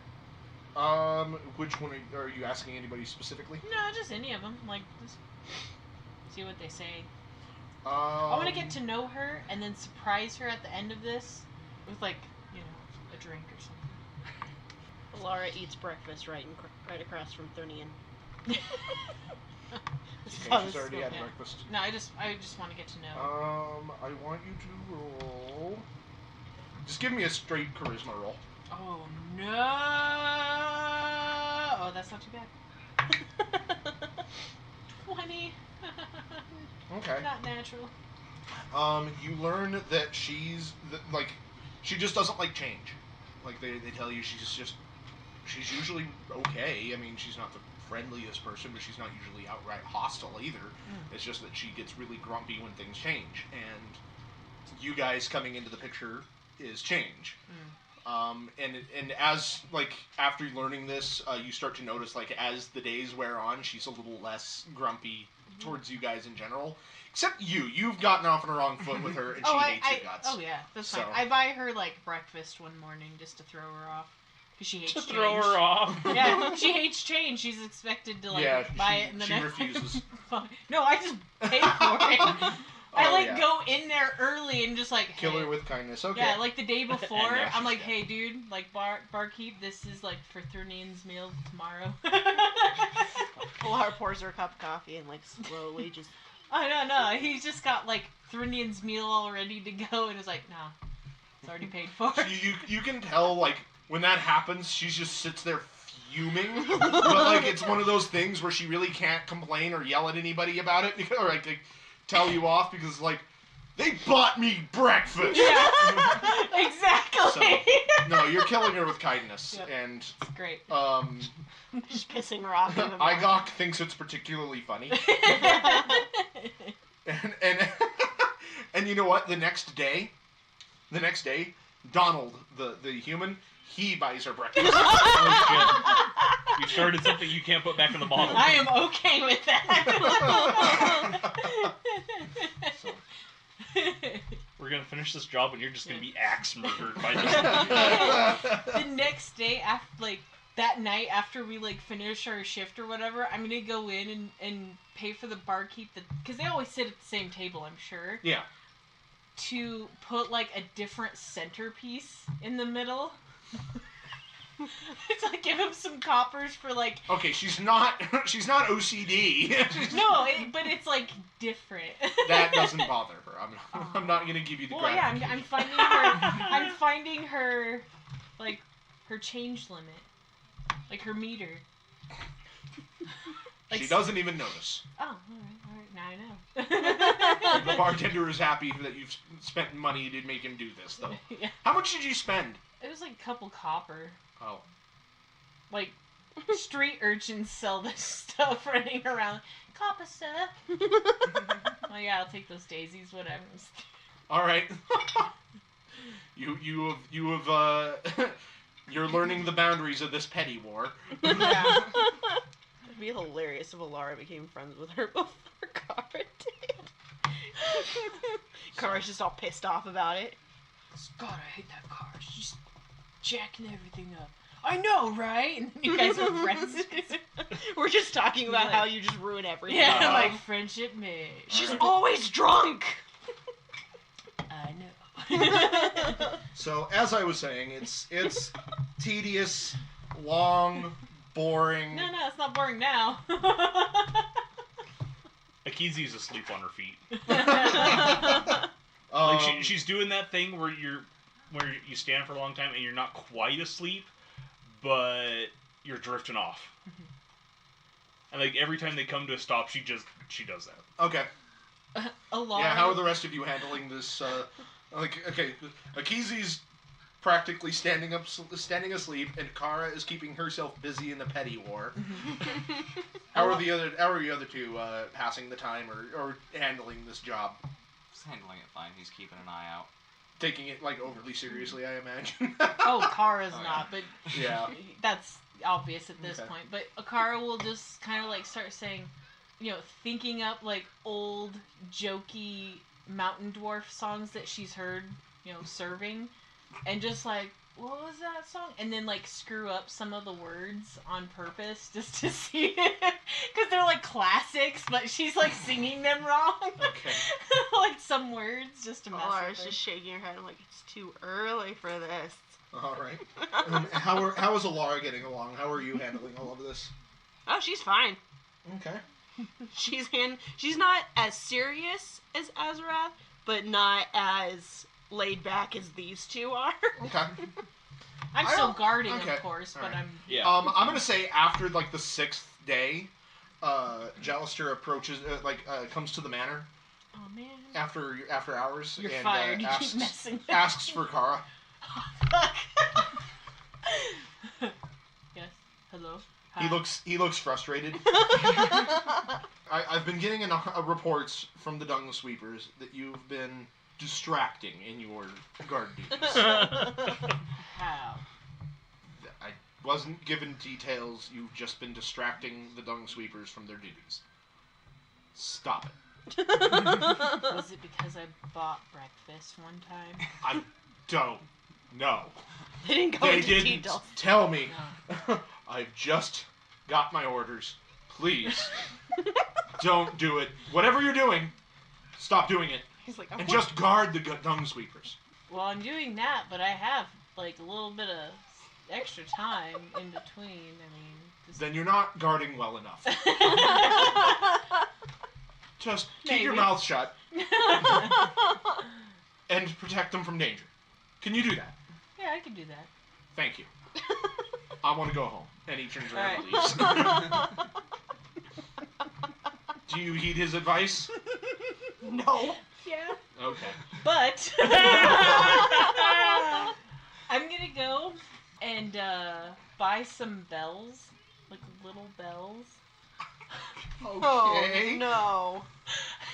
Which one are you asking? Anybody specifically? No, just any of them. Like, just see what they say. I want to get to know her and then surprise her at the end of this with, like, you know, a drink or something. Elara eats breakfast right across from Thrinian. Okay, she's already had breakfast. No, I just want to get to know. I want you to roll. Just give me a straight charisma roll. Oh no! Oh, that's not too bad. 20. Okay. Not natural. You learn that she just doesn't like change. Like they tell you she's usually okay. I mean, she's not the friendliest person, but she's not usually outright hostile either. Mm. It's just that she gets really grumpy when things change, and you guys coming into the picture is change. Mm. And as, like, after learning this, you start to notice, like, as the days wear on, she's a little less grumpy towards you guys in general. Except you've gotten off on the wrong foot with her, and she hates your guts. Oh yeah, that's fine. I buy her, like, breakfast one morning just to throw her off. Because she hates change. To throw her off? Yeah, she hates change. She's expected to, like, buy it and then... she refuses. No, I just pay for it. I go in there early and just, like, kill her with kindness. Okay. Yeah, like the day before, I'm like, hey, dude, like, barkeep, this is, like, for Thrinian's meal tomorrow. Elara pours her a cup of coffee and, like, slowly just... Oh, no, he's just got, like, Thrinian's meal all ready to go, and it's like, no, it's already paid for. So you can tell, like, when that happens, she just sits there fuming, but, like, it's one of those things where she really can't complain or yell at anybody about it, or, like, tell you off, because, like, they bought me breakfast! Yeah, exactly! So, no, you're killing her with kindness, and... It's great. Just pissing her off even more. Igok thinks it's particularly funny. and you know what? The next day, Donald, the human, he buys her breakfast. Oh, shit. You started something you can't put back in the bottle. I am okay with that. So. We're gonna finish this job and you're just gonna be axe murdered by The next day, after, like, that night after we, like, finish our shift or whatever, I'm gonna go in and pay for the barkeep, because they always sit at the same table, I'm sure. Yeah. To put, like, a different centerpiece in the middle. It's like, give him some coppers for, like... Okay, she's not OCD. No, but it's, like, different. That doesn't bother her. I'm not gonna give you the gratification. Yeah, I'm finding her, like, her change limit. Like, her meter. She doesn't even notice. Oh, alright, now I know. The bartender is happy that you've spent money to make him do this, though. Yeah. How much did you spend? It was like a couple copper. Oh. Like, street urchins sell this stuff running around. Copper, sir. Oh yeah, I'll take those daisies, whatever. All right. you have you're learning the boundaries of this petty war. Yeah. It'd be hilarious if Elara became friends with her before Kara did. Kara's just all pissed off about it. God, I hate that car. She's just jacking everything up. I know, right? And you guys are friends. We're just talking about Like- how you just ruin everything. Yeah, like friendship me. She's always drunk. I know. So as I was saying, it's tedious, long, boring. No, it's not boring now. Ekizi's asleep on her feet. Um, Like she's doing that thing where you stand for a long time and you're not quite asleep, but you're drifting off. And like every time they come to a stop, she does that. okay. Elara. Yeah, how are the rest of you handling this? Okay, Ekizi's practically standing asleep, and Kara is keeping herself busy in the petty war. How are you other two passing the time or handling this job? He's handling it fine. He's keeping an eye out. Taking it like overly seriously, I imagine. Oh, Kara's Oh, not, but Yeah. that's obvious at this Okay. point. But Akara will just kind of like start saying, thinking up like old jokey mountain dwarf songs that she's heard, serving, and just like, what was that song? And then like screw up some of the words on purpose just to see, because they're like classics, but she's like singing them wrong. Okay. Like some words just to mess Elara's with her. just shaking her head. I'm like, it's too early for this. All right. How is Elara getting along? How are you handling all of this? Oh, she's fine. Okay. She's not as serious as Azerath, but not as laid back as these two are. Okay. I'm I still don't- guarding, okay, of course, but alright. I'm. Yeah. I'm gonna say after like the 6th day, Jallister approaches comes to the manor Oh man. after hours. You're and, fired. You asks, keep messing. asks for Kara. Yes. Hello. He Hi. looks frustrated. I've been getting reports from the dung sweepers that you've been distracting in your guard duties. How? I wasn't given details. You've just been distracting the dung sweepers from their duties. Stop it. Was it because I bought breakfast one time? I don't know. They didn't go They into didn't detail. tell me. No. I've just got my orders. Please, don't do it. Whatever you're doing, stop doing it. He's like, And just guard the dung sweepers. Well, I'm doing that, but I have like a little bit of extra time in between. I mean. Then you're not guarding well enough. Just keep your Maybe. mouth shut and protect them from danger. Can you do that? Yeah, I can do that. Thank you. I want to go home. And he turns around and Alright. leaves. Do you heed his advice? no. Yeah. Okay. But I'm gonna go and buy some bells, like little bells. Okay. Oh, no.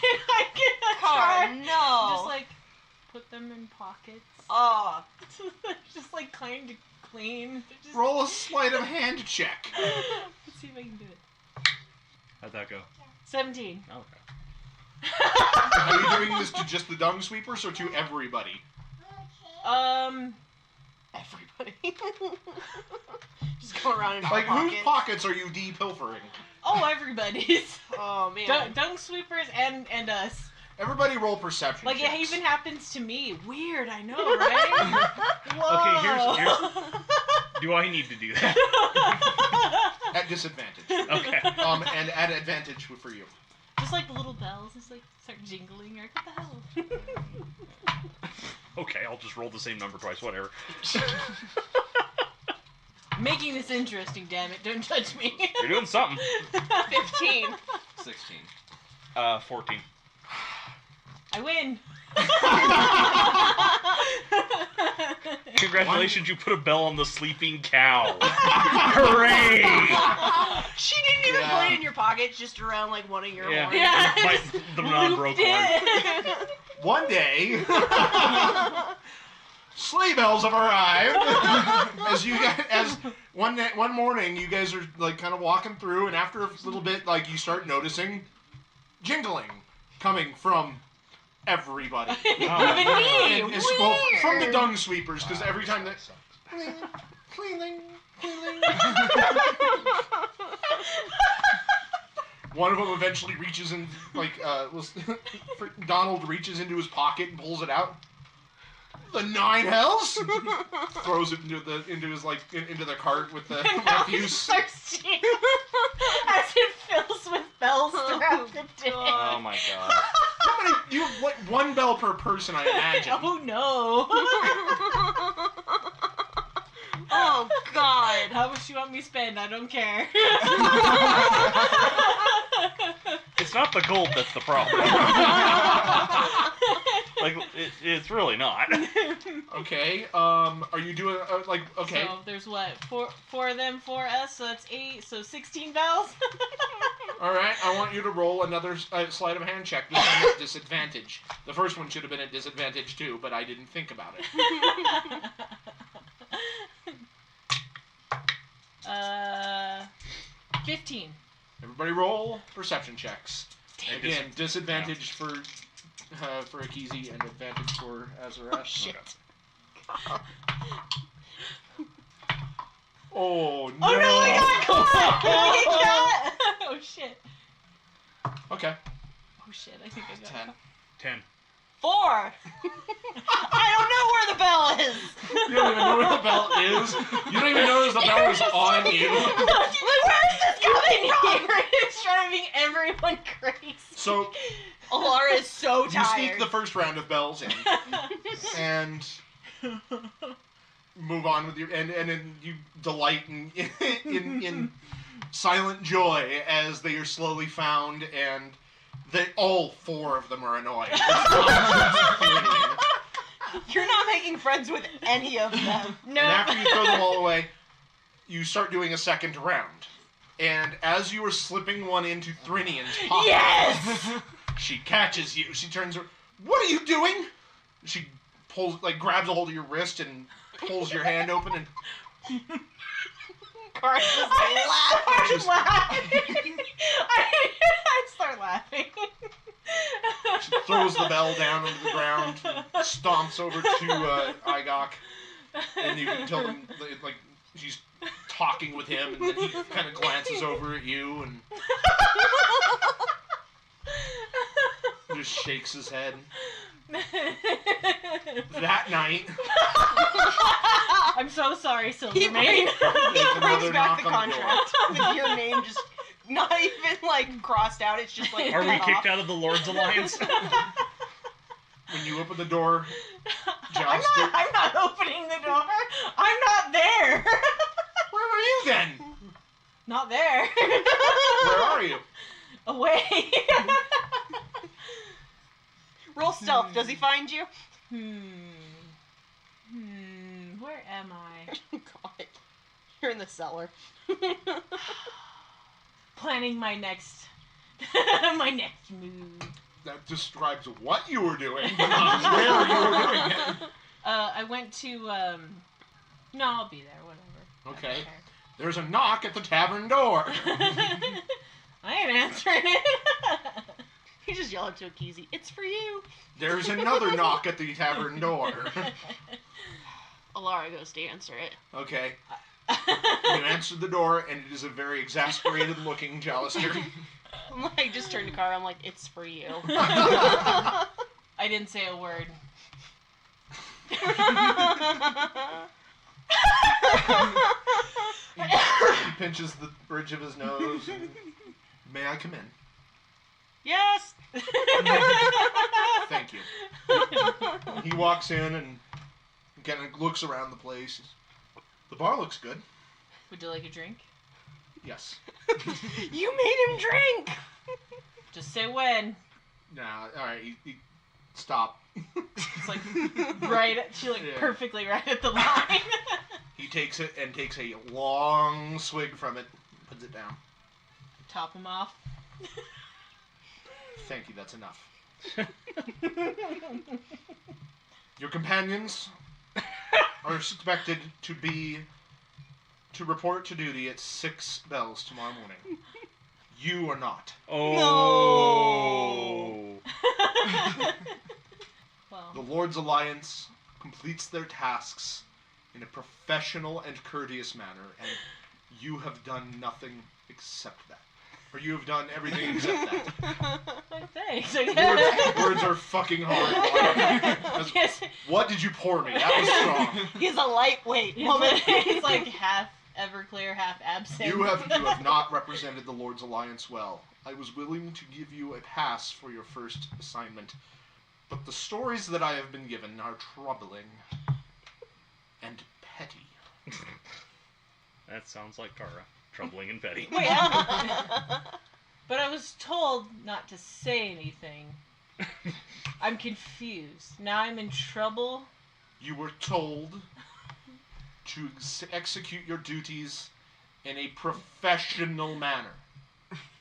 I'm gonna Car, try no. just like put them in pockets. Oh. Just like kind of clean. Just... Roll a sleight of hand check. Let's see if I can do it. How'd that go? 17. Okay. Are you doing this to just the dung sweepers or to everybody? Everybody. Just go around in our Like, pockets. whose pockets are you de-pilfering? Oh, everybody's. Oh, man. Dung sweepers and us. Everybody roll perception Like, it checks. even happens to me. Weird, I know, right? Okay, here's Whoa. do I need to do that? At disadvantage. Okay. And at advantage for you. Just like the little bells, just like start jingling. Like, what the hell? Okay, I'll just roll the same number twice, whatever. Making this interesting, damn it. Don't judge me. You're doing something. 15. 16. 14. I win. Congratulations, you put a bell on the sleeping cow. Hooray! She didn't even put it in your pocket, just around like one of your horns. Yeah. The non-broke one. One day, sleigh bells have arrived. as one morning, you guys are like kind of walking through, and after a little bit, like you start noticing jingling coming from everybody. Even me. And it's both from the dung sweepers, because every time they cleaning. One of them eventually reaches in, like, Donald reaches into his pocket and pulls it out. The 9 hells? Throws it into his into the cart with the refuse. Thirsty. As it fills with bells throughout the day. Oh my god. You have like 1 bell per person, I imagine. Oh no. Oh God. How much you want me to spend? I don't care. It's not the gold that's the problem. Like, it's really not. Okay, are you doing, okay. So there's what? 4 of them, 4 us, so that's 8, so 16 bells? Alright, I want you to roll another sleight of hand check, this time at disadvantage. The first one should have been at disadvantage too, but I didn't think about it. 15. Everybody roll perception checks. Damn. Again, disadvantage for Ekizi and advantage for Azerath. Oh, shit. Oh no! Oh no, I got caught! Oh shit. Okay. Oh shit, I think I got 10. caught. 10. 4. I don't know where the bell is. You don't even know where the bell is. You don't even know the bell is on you. Where is this coming from? It's driving everyone crazy. So Elara is so you tired. sneak the first round of bells in, and move on with your and then you delight in silent joy as they are slowly found, and all 4 of them are annoyed. You're not making friends with any of them. No. And after you throw them all away, you start doing a second round. And as you are slipping one into Thrinian's pocket, Yes! she catches you. She turns around. What are you doing? She grabs a hold of your wrist and pulls your hand open and Card just I Just- start laughing. she throws the bell down into the ground, stomps over to Igok, and you can tell them, like, she's talking with him, and then he kind of glances over at you and just shakes his head. That night, I'm so sorry, He Silvermane. brings another back the knock on the door. contract with your name just not even like crossed out. It's just like Are we cut off. kicked out of the Lord's Alliance? when you open the door, I'm Joster, not opening the door. I'm not there. where were you then? Not there. Where are you? Away. Roll stealth. Does he find you? Where am I? God. You're in the cellar. Planning my next move. That describes what you were doing, not where you were doing it. I went to no, I'll be there, whatever. Okay. There's a knock at the tavern door. I ain't answering it. You just yell out to Ekizi, "It's for you." There's another knock at the tavern door. Elara goes to answer it. Okay. You answer the door, and it is a very exasperated-looking Jalister. I'm like, just turn to Car. I'm like, "It's for you." I didn't say a word. He pinches the bridge of his nose. And, may I come in? Yes. Thank you. He walks in and kind of looks around the place. The bar looks good. Would you like a drink? Yes. You made him drink! Just say when. Nah, alright, you stop. It's like perfectly right at the line. He takes it and takes a long swig from it, puts it down. Top him off. Thank you, that's enough. Your companions are expected to report to duty at 6 bells tomorrow morning. You are not. Oh. Well. The Lord's Alliance completes their tasks in a professional and courteous manner, and you have done nothing except that. Or you have done everything except that. Thanks. Words are fucking hard. Yes. What did you pour me? That was strong. He's a lightweight woman. It's like half Everclear, half absinthe. You have not represented the Lord's Alliance well. I was willing to give you a pass for your first assignment, but the stories that I have been given are troubling and petty. That sounds like Kara. Troubling and petty. Wait, but I was told not to say anything. I'm confused. Now I'm in trouble. You were told to execute your duties in a professional manner.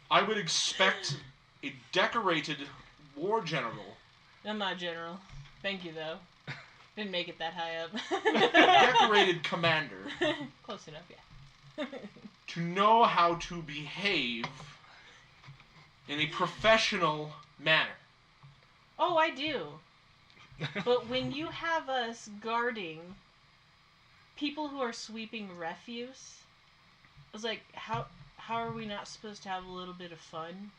I would expect a decorated war general. I'm not general. Thank you, though. Didn't make it that high up. Decorated commander. Close enough, yeah. To know how to behave in a professional manner. Oh, I do. But when you have us guarding people who are sweeping refuse, I was like, how are we not supposed to have a little bit of fun?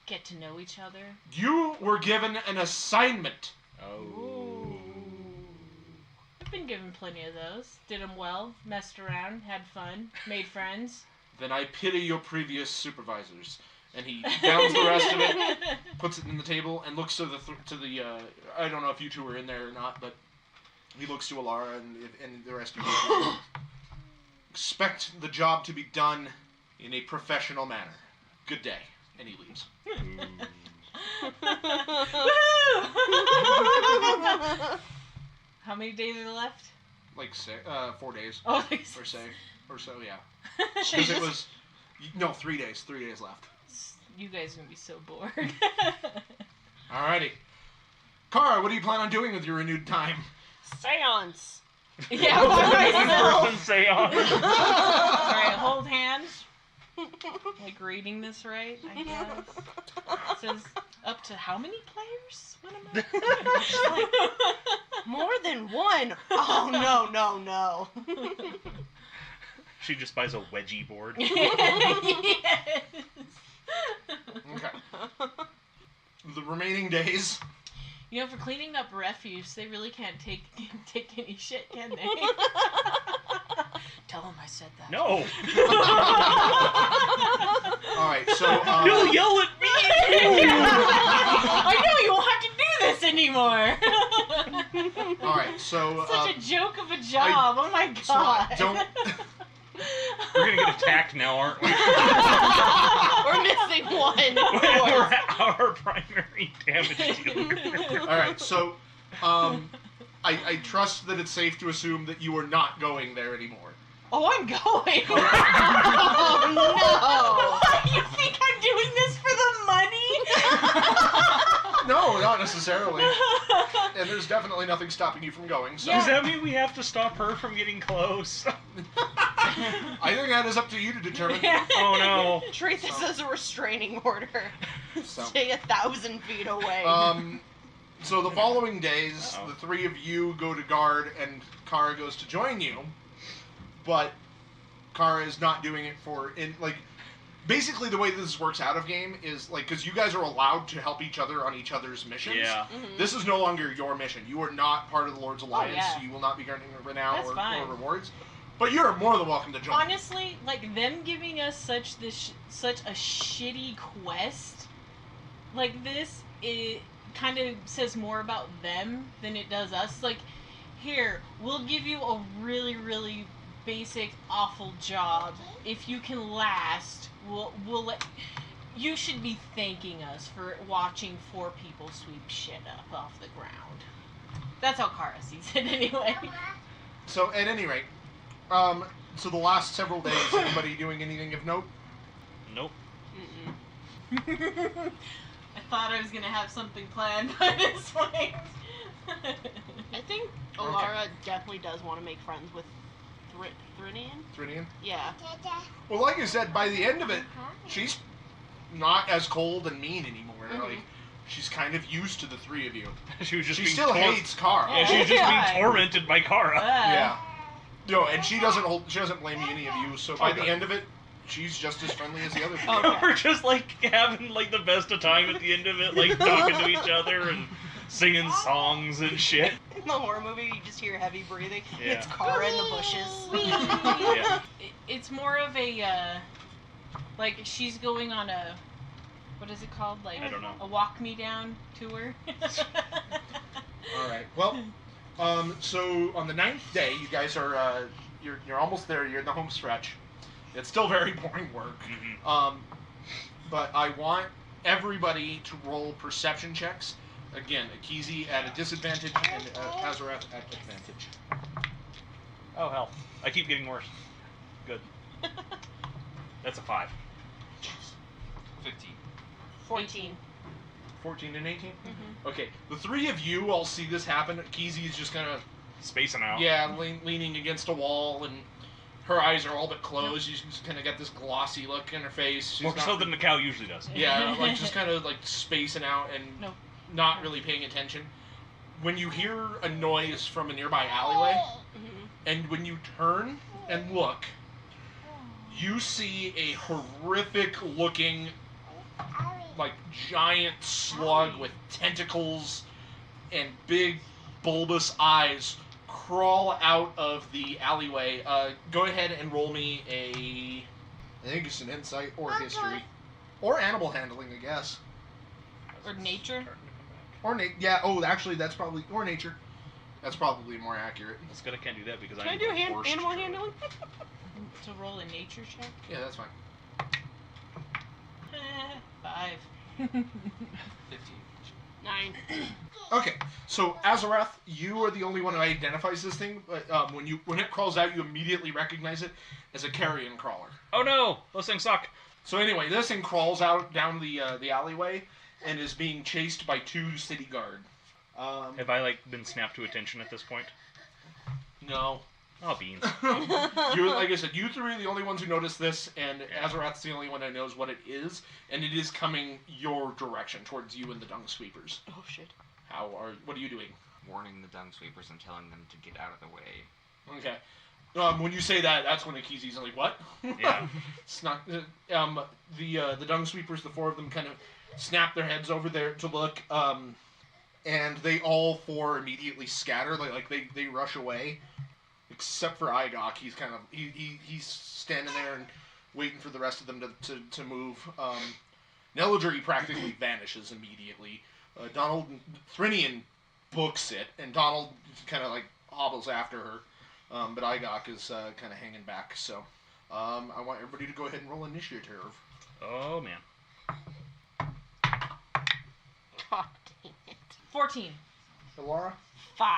Get to know each other? You were given an assignment. Oh. Ooh. I've been given plenty of those. Did them well, messed around, had fun, made friends. Then I pity your previous supervisors. And he downs the rest of it, puts it in the table, and looks to the I don't know if you two were in there or not, but he looks to Elara and the rest of you. Expect the job to be done in a professional manner. Good day. And he leaves. How many days are left? Like 4 days. Oh, Or so, yeah. Because it was... No, 3 days. 3 days left. You guys are going to be so bored. Alrighty. Kara, what do you plan on doing with your renewed time? Seance. Yeah, by myself. Person seance. Alright, hold hands. Like reading this right, I guess. It says up to how many players? What am I? More than one. Oh, no. She just buys a wedgie board. Yes. Okay. The remaining days... You know, for cleaning up refuse, they really can't take any shit, can they? Tell them I said that. No. Alright, so... You'll yell at me! I know, you won't have to do this anymore! Alright, so... Such a joke of a job, oh my god. So don't... We're gonna get attacked now, aren't we? We're missing one. We're our primary damage dealer. Alright, so... I trust that it's safe to assume that you are not going there anymore. Oh, I'm going! Oh, no! What? You think I'm doing this for the money? No, not necessarily. And there's definitely nothing stopping you from going, so... Does that mean we have to stop her from getting close? I think that is up to you to determine. Oh no. Treat this as a restraining order. So. Stay 1,000 feet away. So the following days, Uh-oh. the three of you go to guard, and Kara goes to join you. But Kara is not doing it basically the way this works out of game is, because you guys are allowed to help each other on each other's missions. Yeah. Mhm. This is no longer your mission. You are not part of the Lord's Alliance. yeah. You will not be earning renown That's or fine. rewards. But you're more than welcome to join. Honestly, them giving us such a shitty quest like this, it kind of says more about them than it does us. Here, we'll give you a really, really basic awful job. If you can last, we'll let. You should be thanking us for watching 4 people sweep shit up off the ground. That's how Kara sees it, anyway. So, at any rate, so the last several days, anybody doing anything of note? Nope. I thought I was gonna have something planned by this point. I think Elara definitely does want to make friends with Thrinian. Thrinian? Yeah. Well, like I said, by the end of it, she's not as cold and mean anymore. Like, she's kind of used to the 3 of you. She was just She being still hates Kara. Yeah, she was just being tormented by Kara. Yeah. No, and she doesn't blame any of you. So by the end of it, she's just as friendly as the other people. Okay. We're just like having like the best of time at the end of it, like talking to each other and singing songs and shit. In the horror movie, you just hear heavy breathing. Yeah. It's Kara in the bushes. Yeah. It's more of a, like, she's going on a, what is it called? Like, I don't know. A walk me down tour. Alright, well, so on the 9th day, you guys are, you're almost there, you're in the home stretch. It's still very boring work. Mm-hmm. But I want everybody to roll perception checks. Again, Ekizi at a disadvantage and Azerath at advantage. Oh hell, I keep getting worse. Good. That's a 5. 15. 14. 14 and 18? Mm-hmm. Okay, the 3 of you all see this happen. Ekizi is just kind of, Spacing out. yeah, leaning against a wall, and her eyes are all but closed. She's just kind of got this glossy look in her face. She's More so than the cow usually does. Yeah, like just kind of like spacing out and Nope. not really paying attention. When you hear a noise from a nearby alleyway, and when you turn and look, you see a horrific looking, like, giant slug with tentacles and big bulbous eyes crawl out of the alleyway. Go ahead and roll me I think it's an insight or history. Or animal handling, I guess. Or nature. Or yeah, actually that's probably, or nature. That's probably more accurate. That's good. I can't do that because Can I'm I do the worst animal druid. handling? To roll a nature check. Yeah, that's fine. 5. 15. 9. Okay, so Azerath, you are the only one who identifies this thing. But when it crawls out, you immediately recognize it as a carrion crawler. Oh no, those things suck. So anyway, this thing crawls out down the alleyway and is being chased by 2 city guard. Have I like been snapped to attention at this point? No. Oh, beans. Like I said, you 3 are the only ones who notice this, and Azerath's the only one who knows what it is, and it is coming your direction, towards you and the dung sweepers. Oh shit. What are you doing? Warning the dung sweepers and telling them to get out of the way. Okay. When you say that, that's when Ekizi's like, what? Yeah. It's not, the dung sweepers, the 4 of them kind of snap their heads over there to look, and they all 4 immediately scatter, they rush away. Except for Igok, he's kind of he's standing there and waiting for the rest of them to move. Neladri practically vanishes immediately. Donald Thrinian books it, and Donald kind of like hobbles after her. But Igok is kind of hanging back. So I want everybody to go ahead and roll initiative. Oh man. God dang it. 14. Elara, 5.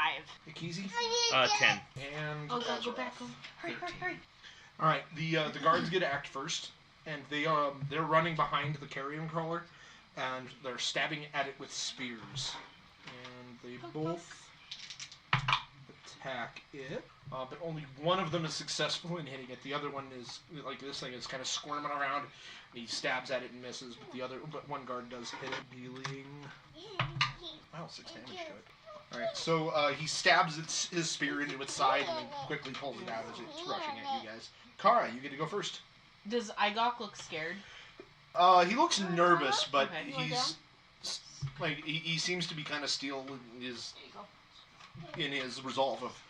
Ekizi, 10. and Oh god, go Azerath. back. Go. Hurry. All right, the guards get to act first, and they're running behind the carrion crawler, and they're stabbing at it with spears, and they both attack it, but only one of them is successful in hitting it. The other one is like this thing is kind of squirming around, and he stabs at it and misses. But one guard does hit it, dealing 6 damage to it. Alright, so he stabs his spear into its side and then quickly pulls it out as it's rushing at you guys. Kara, you get to go first. Does Igok look scared? He looks nervous, but Okay. he's like he seems to be kind of steel in his resolve of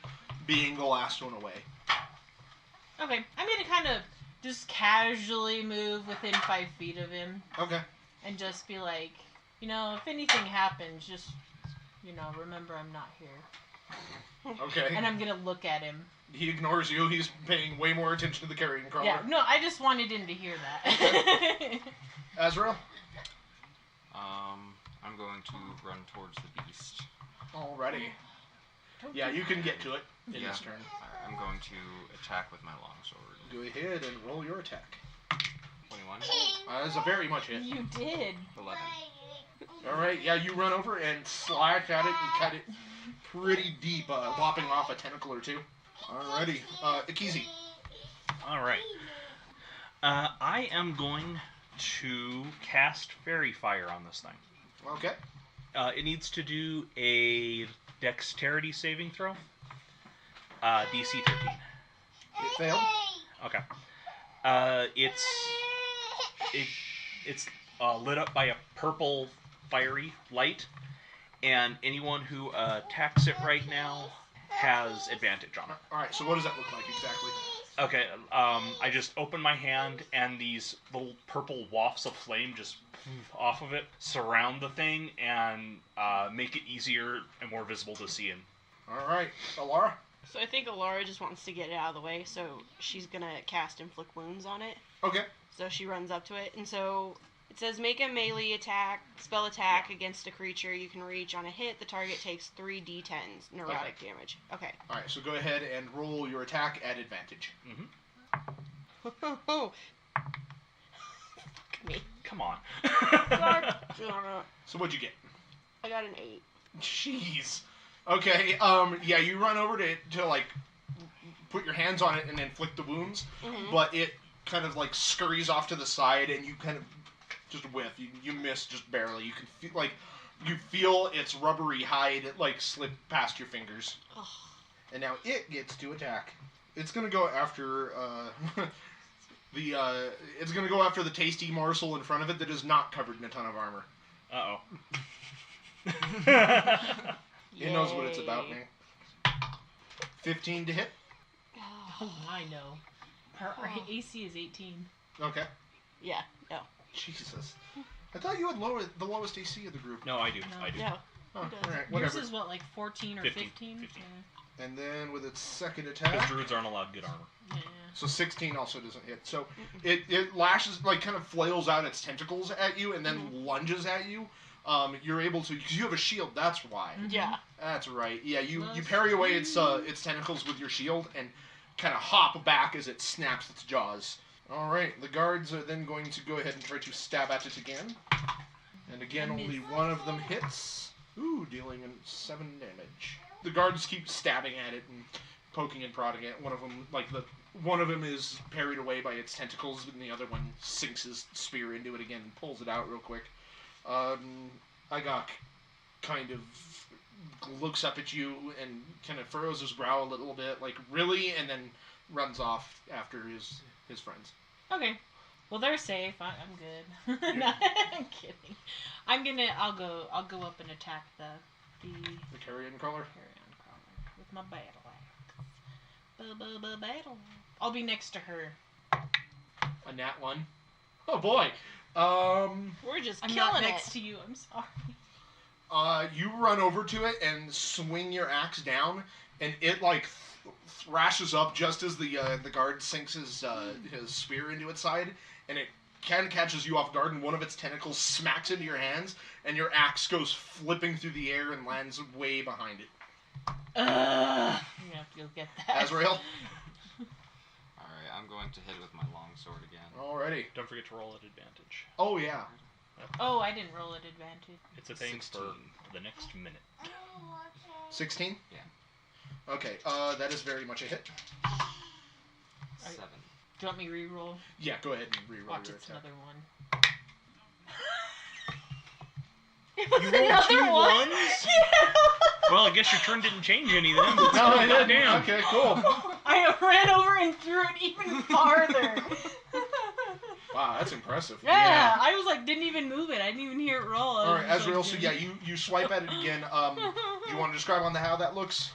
being the last one away. Okay, I'm gonna kind of just casually move within 5 feet of him Okay. and just be like, if anything happens, just, remember I'm not here. Okay. And I'm gonna look at him. He ignores you. He's paying way more attention to the carrion crawler. Yeah, no, I just wanted him to hear that. Azrael? I'm going to run towards the beast. Alrighty. Yeah, you can get to it in this turn. Alright, I'm going to attack with my longsword. Go ahead and roll your attack. 21. That's a very much hit. You did. 11. Alright, yeah, you run over and slash at it and cut it pretty deep, lopping off a tentacle or two. Alrighty. Ekizi. Alright. I am going to cast Fairy Fire on this thing. Okay. It needs to do a Dexterity saving throw. DC 13. It failed. Okay. It's lit up by a purple fiery light, and anyone who attacks it right now has advantage on it. Alright, so what does that look like exactly? Okay, I just open my hand, and these little purple wafts of flame just off of it surround the thing and make it easier and more visible to see in. Alright, Elara? So I think Elara just wants to get it out of the way, so she's gonna cast Inflict Wounds on it. Okay. So she runs up to it, and so it says make a melee spell attack against a creature you can reach. On a hit, the target takes 3d10s neurotic damage. Okay. Alright, so go ahead and roll your attack at advantage. Fuck me. Come on. So what'd you get? I got an 8. Jeez. Okay, yeah, you run over to like, put your hands on it and inflict the wounds, but it kind of, like, scurries off to the side, and you kind of just whiff. You miss just barely. You can feel, like, you feel its rubbery hide, like, slip past your fingers. Ugh. And now it gets to attack. It's gonna go after, it's gonna go after the tasty morsel in front of it that is not covered in a ton of armor. Uh-oh. It knows what it's about, man. 15 to hit. Oh, I know. Our AC is 18. Okay. Yeah, no. Jesus. I thought you had the lowest AC of the group. No, I do. No. I do. No. Oh, It does. alright, Yours whatever. is what, like 14 or 15? 15? 15. Yeah. And then with its second Because attack, druids aren't allowed good armor. Yeah. so 16 also doesn't hit. So it lashes, like, kind of flails out its tentacles at you and then lunges at you. You're able to, because you have a shield, that's why. Yeah. That's right. Yeah, you parry away its tentacles with your shield and kind of hop back as it snaps its jaws. Alright, the guards are then going to go ahead and try to stab at it again. And again, only one of them hits. Ooh, dealing 7 damage. The guards keep stabbing at it and poking and prodding it. One of them is parried away by its tentacles, and the other one sinks his spear into it again and pulls it out real quick. Igok kind of looks up at you and kind of furrows his brow a little bit, like, really, and then runs off after his friends. Okay. Well, they're safe. I'm good. Yeah. No, I'm kidding. I'll go up and attack the carrion crawler? carrion crawler with my battle axe. Battle. I'll be next to her. A nat 1. Oh boy. We're just I'm killing not next it. to you. I'm sorry. You run over to it and swing your axe down, and it, like, thrashes up just as the guard sinks his spear into its side, and it catches you off guard, and one of its tentacles smacks into your hands, and your axe goes flipping through the air and lands way behind it. I'm gonna have to go get that. Azrael? Alright, I'm going to hit with my longsword again. Alrighty. Don't forget to roll at advantage. Oh, yeah. Oh, I didn't roll at advantage. It's a thing 16. for the next minute. 16? Yeah. Okay, that is very much a hit. 7. Do you want me to re-roll? Yeah, go ahead and reroll Watch, your it's attack. another one. It was You rolled another 2 one. ones? Well, I guess your turn didn't change any then. No, I didn't. Damn. Okay, cool. I ran over and threw it even farther. Wow, that's impressive. Yeah, I was like, didn't even move it. I didn't even hear it roll. All right, Azrael, so yeah, you swipe at it again. You want to describe on how that looks?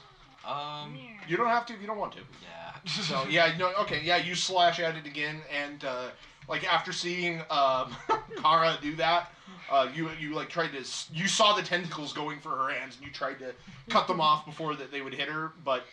You don't have to if you don't want to. Yeah. So, yeah, no, okay, yeah, you slash at it again, and like after seeing Kara do that, you like tried to you saw the tentacles going for her hands and you tried to cut them off before that they would hit her, but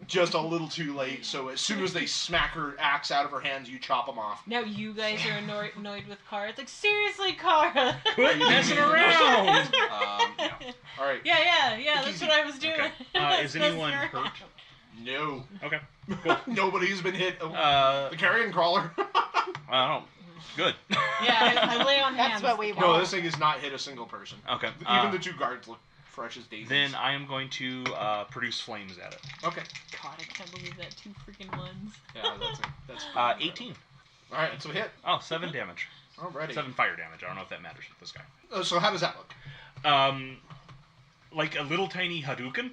just a little too late. So as soon as they smack her axe out of her hands, you chop them off. Now you guys are annoyed with Kara. It's like, seriously, Kara. Quit messing around. Yeah. All right. Yeah. That's Ekizi. what I was doing. Okay. Is anyone Messing hurt? around. No. Okay. Cool. Nobody's been hit. The carrion crawler. Oh, good. Yeah, I lay on hands. That's what we The want. No, this thing has not hit a single person. Okay. Even the 2 guards look fresh as daisies. Then I am going to produce flames at it. Okay. God, I can't believe that 2 freaking ones. Yeah, that's 18. All right, so hit. Oh, 7 damage. Alrighty. 7 fire damage. I don't know if that matters with this guy. So how does that look? Like a little tiny Hadouken.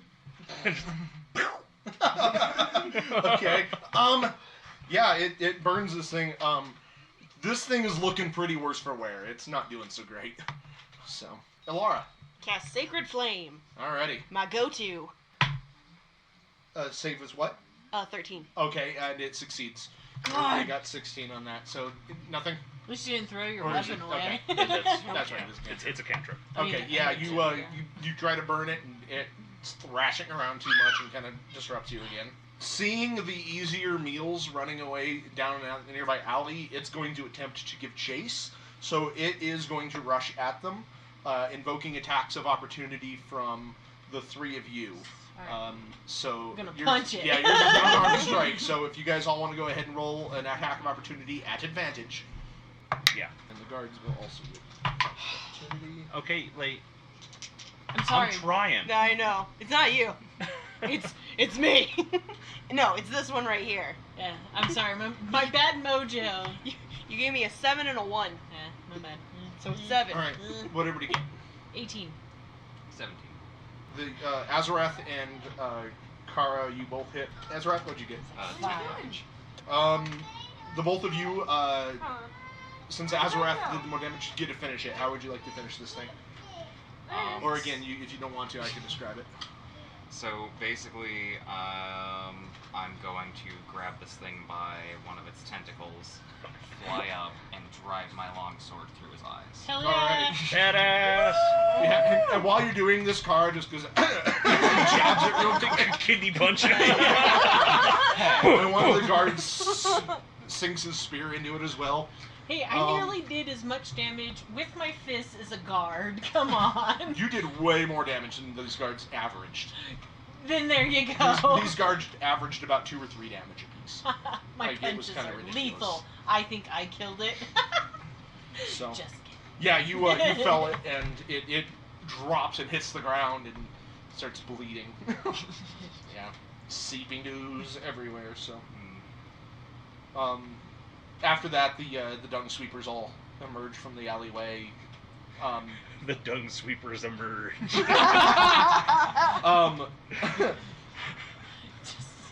Okay. Yeah, it burns this thing. This thing is looking pretty worse for wear. It's not doing so great. So, Elara. Cast Sacred Flame. Alrighty. My go-to. Save is what? 13. Okay, and it succeeds. God. I got 16 on that, so nothing. At least you didn't throw your Or is weapon it? away. Okay. That's right. It's a cantrip. Okay, yeah, you try to burn it, and it's thrashing around too much and kind of disrupts you again. Seeing the easier meals running away down a nearby alley, it's going to attempt to give chase. So it is going to rush at them, invoking attacks of opportunity from the 3 of you. Alright. So I'm gonna yours- punch it. Yeah, yours is an unarmed strike. So if you guys all want to go ahead and roll an attack of opportunity at advantage. Yeah. And the guards will also get opportunity. Okay, like I'm sorry. I'm trying. I know. It's not you. It's me. No, it's this one right here. Yeah, I'm sorry. My bad mojo. You gave me a 7 and a 1. Yeah, my bad. So 7. All right, what everybody get? 18. 17. The Azerath and Kara, you both hit. Azerath, what'd you get? 2 Wow. damage. The both of you, since Azerath did the more damage, get to finish it. How would you like to finish this thing? Or again, if you don't want to, I can describe it. So basically, I'm going to grab this thing by one of its tentacles, fly up, and drive my long sword through his eyes. Hell Alright. yeah. Badass. Yeah, and while you're doing this, Kara just goes jabs it real quick. Kidney punch. And one of the guards sinks his spear into it as well. Hey, I nearly did as much damage with my fist as a guard. Come on. You did way more damage than these guards averaged. Then there you go. These guards averaged about 2 or 3 damage apiece. My Like, it was punches kinda are ridiculous. lethal. I think I killed it. So Just kidding. yeah, you fell it, and it drops and hits the ground and starts bleeding. Yeah, seeping ooze everywhere. So after that, the dung sweepers all emerge from the alleyway. The dung sweepers emerge.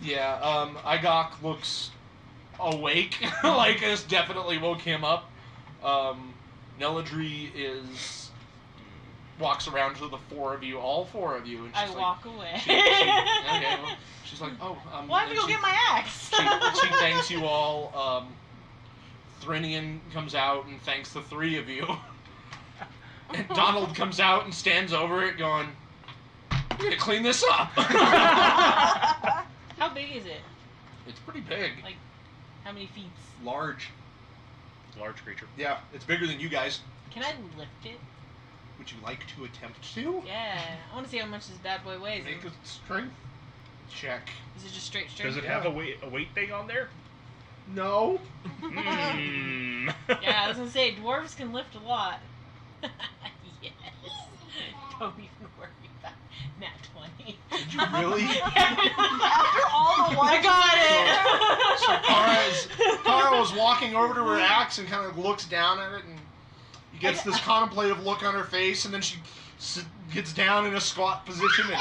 Yeah, Igok looks awake, like this definitely woke him up. Neladri walks around to the 4 of you, all 4 of you, and she's I walk away. okay, well, she's like, oh, Well, I have to and go get my axe. she thanks you all. Thrinian comes out and thanks the 3 of you. And Donald comes out and stands over it going, we need to clean this up. How big is it? It's pretty big. Like, how many feet? Large. Large creature. Yeah, it's bigger than you guys. Can I lift it? Would you like to attempt to? Yeah. I want to see how much this bad boy weighs. Make a strength check. Is it just straight? Does it have a weight thing on there? No. Mm. Yeah, I was gonna say dwarves can lift a lot. Yes. Don't even worry about nat 20. Did you really? After all the I got it. So Kara was walking over to her axe and kind of looks down at it, and you gets this contemplative look on her face, and then she gets down in a squat position and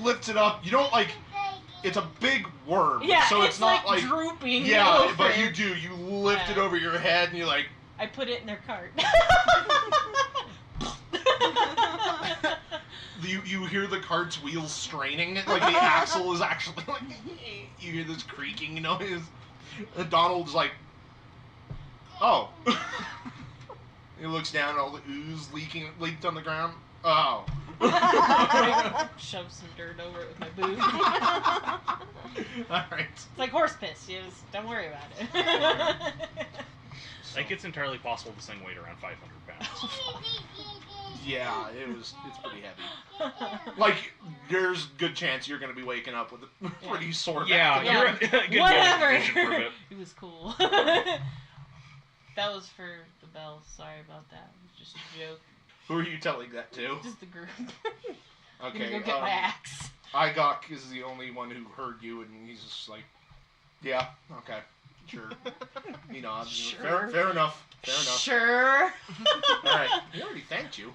lifts it up. You don't like. It's a big worm, Yeah, so it's not like drooping. yeah, over. but you do. You lift it over your head, and you're like. I put it in their cart. You hear the cart's wheels straining, like the axle is actually like, you hear this creaking noise. And Donald's like, Oh. He looks down, all the ooze leaked on the ground. Oh. Shove some dirt over it with my boot. Alright. It's like horse piss. You just don't worry about it. Like, it's entirely possible this thing weighed around 500 pounds. Yeah, it's pretty heavy. Like, there's good chance you're gonna be waking up with a pretty sore back. Yeah, you're a good Whatever. vision for a bit. It was cool. That was for the bells. Sorry about that. It was just a joke. Who are you telling that to? Just the group. Okay. I'm gonna go get my axe. Igok is the only one who heard you, and he's just like, yeah, okay, sure. He nods. Sure. Fair enough. Sure. Alright. He already thanked you.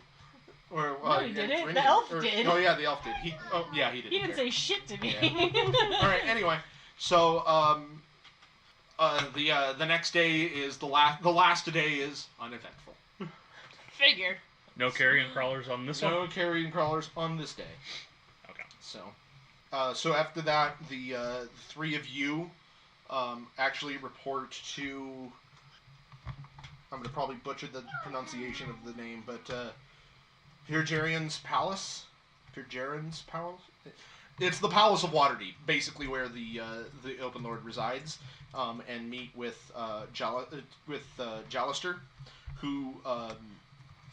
Or, No, he didn't. The elf did. Oh, yeah, the elf did. He didn't. He didn't say shit to me. Yeah. Alright, anyway. So, the next day is the last day is uneventful. Figure. No carrion crawlers on this one? No carrion crawlers on this day. Okay. So after that, the three of you actually report to. I'm gonna probably butcher the pronunciation of the name, but Pirjerin's Palace. Pirjerin's Palace. It's the Palace of Waterdeep, basically where the Open Lord resides, and meet with Jalister, who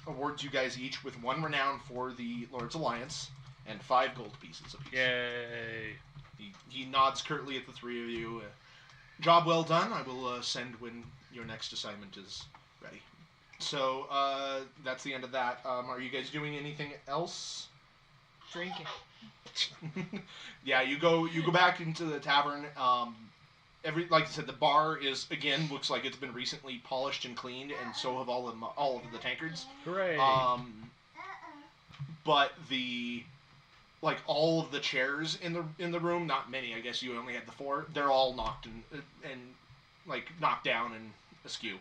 awards you guys each with 1 renown for the Lord's Alliance and 5 gold pieces apiece. Yay! He nods curtly at the three of you. Job well done. I will send when your next assignment is ready. So that's the end of that. Are you guys doing anything else? Drinking. Yeah, you go back into the tavern. Like I said, the bar looks like it's been recently polished and cleaned, and so have all of the tankards. Hooray! But all of the chairs in the room, not many. I guess you only had the 4. They're all knocked and knocked down and askew.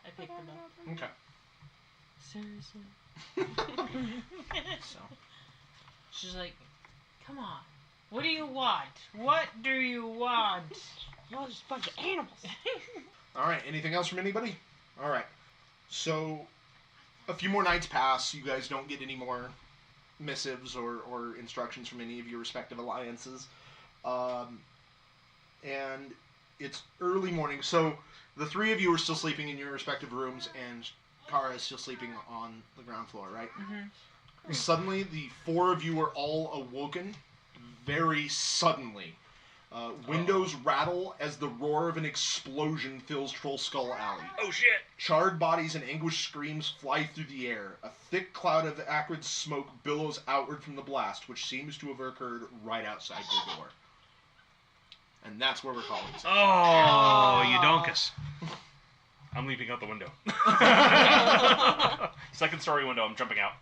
I picked them up. Okay. Seriously. So. She's like, come on. What do you want? What do you want? Y'all just a bunch of animals. All right. Anything else from anybody? All right. So, a few more nights pass. You guys don't get any more missives or instructions from any of your respective alliances. And it's early morning. So, the 3 of you are still sleeping in your respective rooms, and Kara is still sleeping on the ground floor, right? Mm-hmm. Suddenly, the 4 of you are all awoken very suddenly. Windows rattle as the roar of an explosion fills Troll Skull Alley. Oh shit! Charred bodies and anguished screams fly through the air. A thick cloud of acrid smoke billows outward from the blast, which seems to have occurred right outside your door. And that's where we're calling it. Oh, you donkus. I'm leaping out the window. Second story window, I'm jumping out.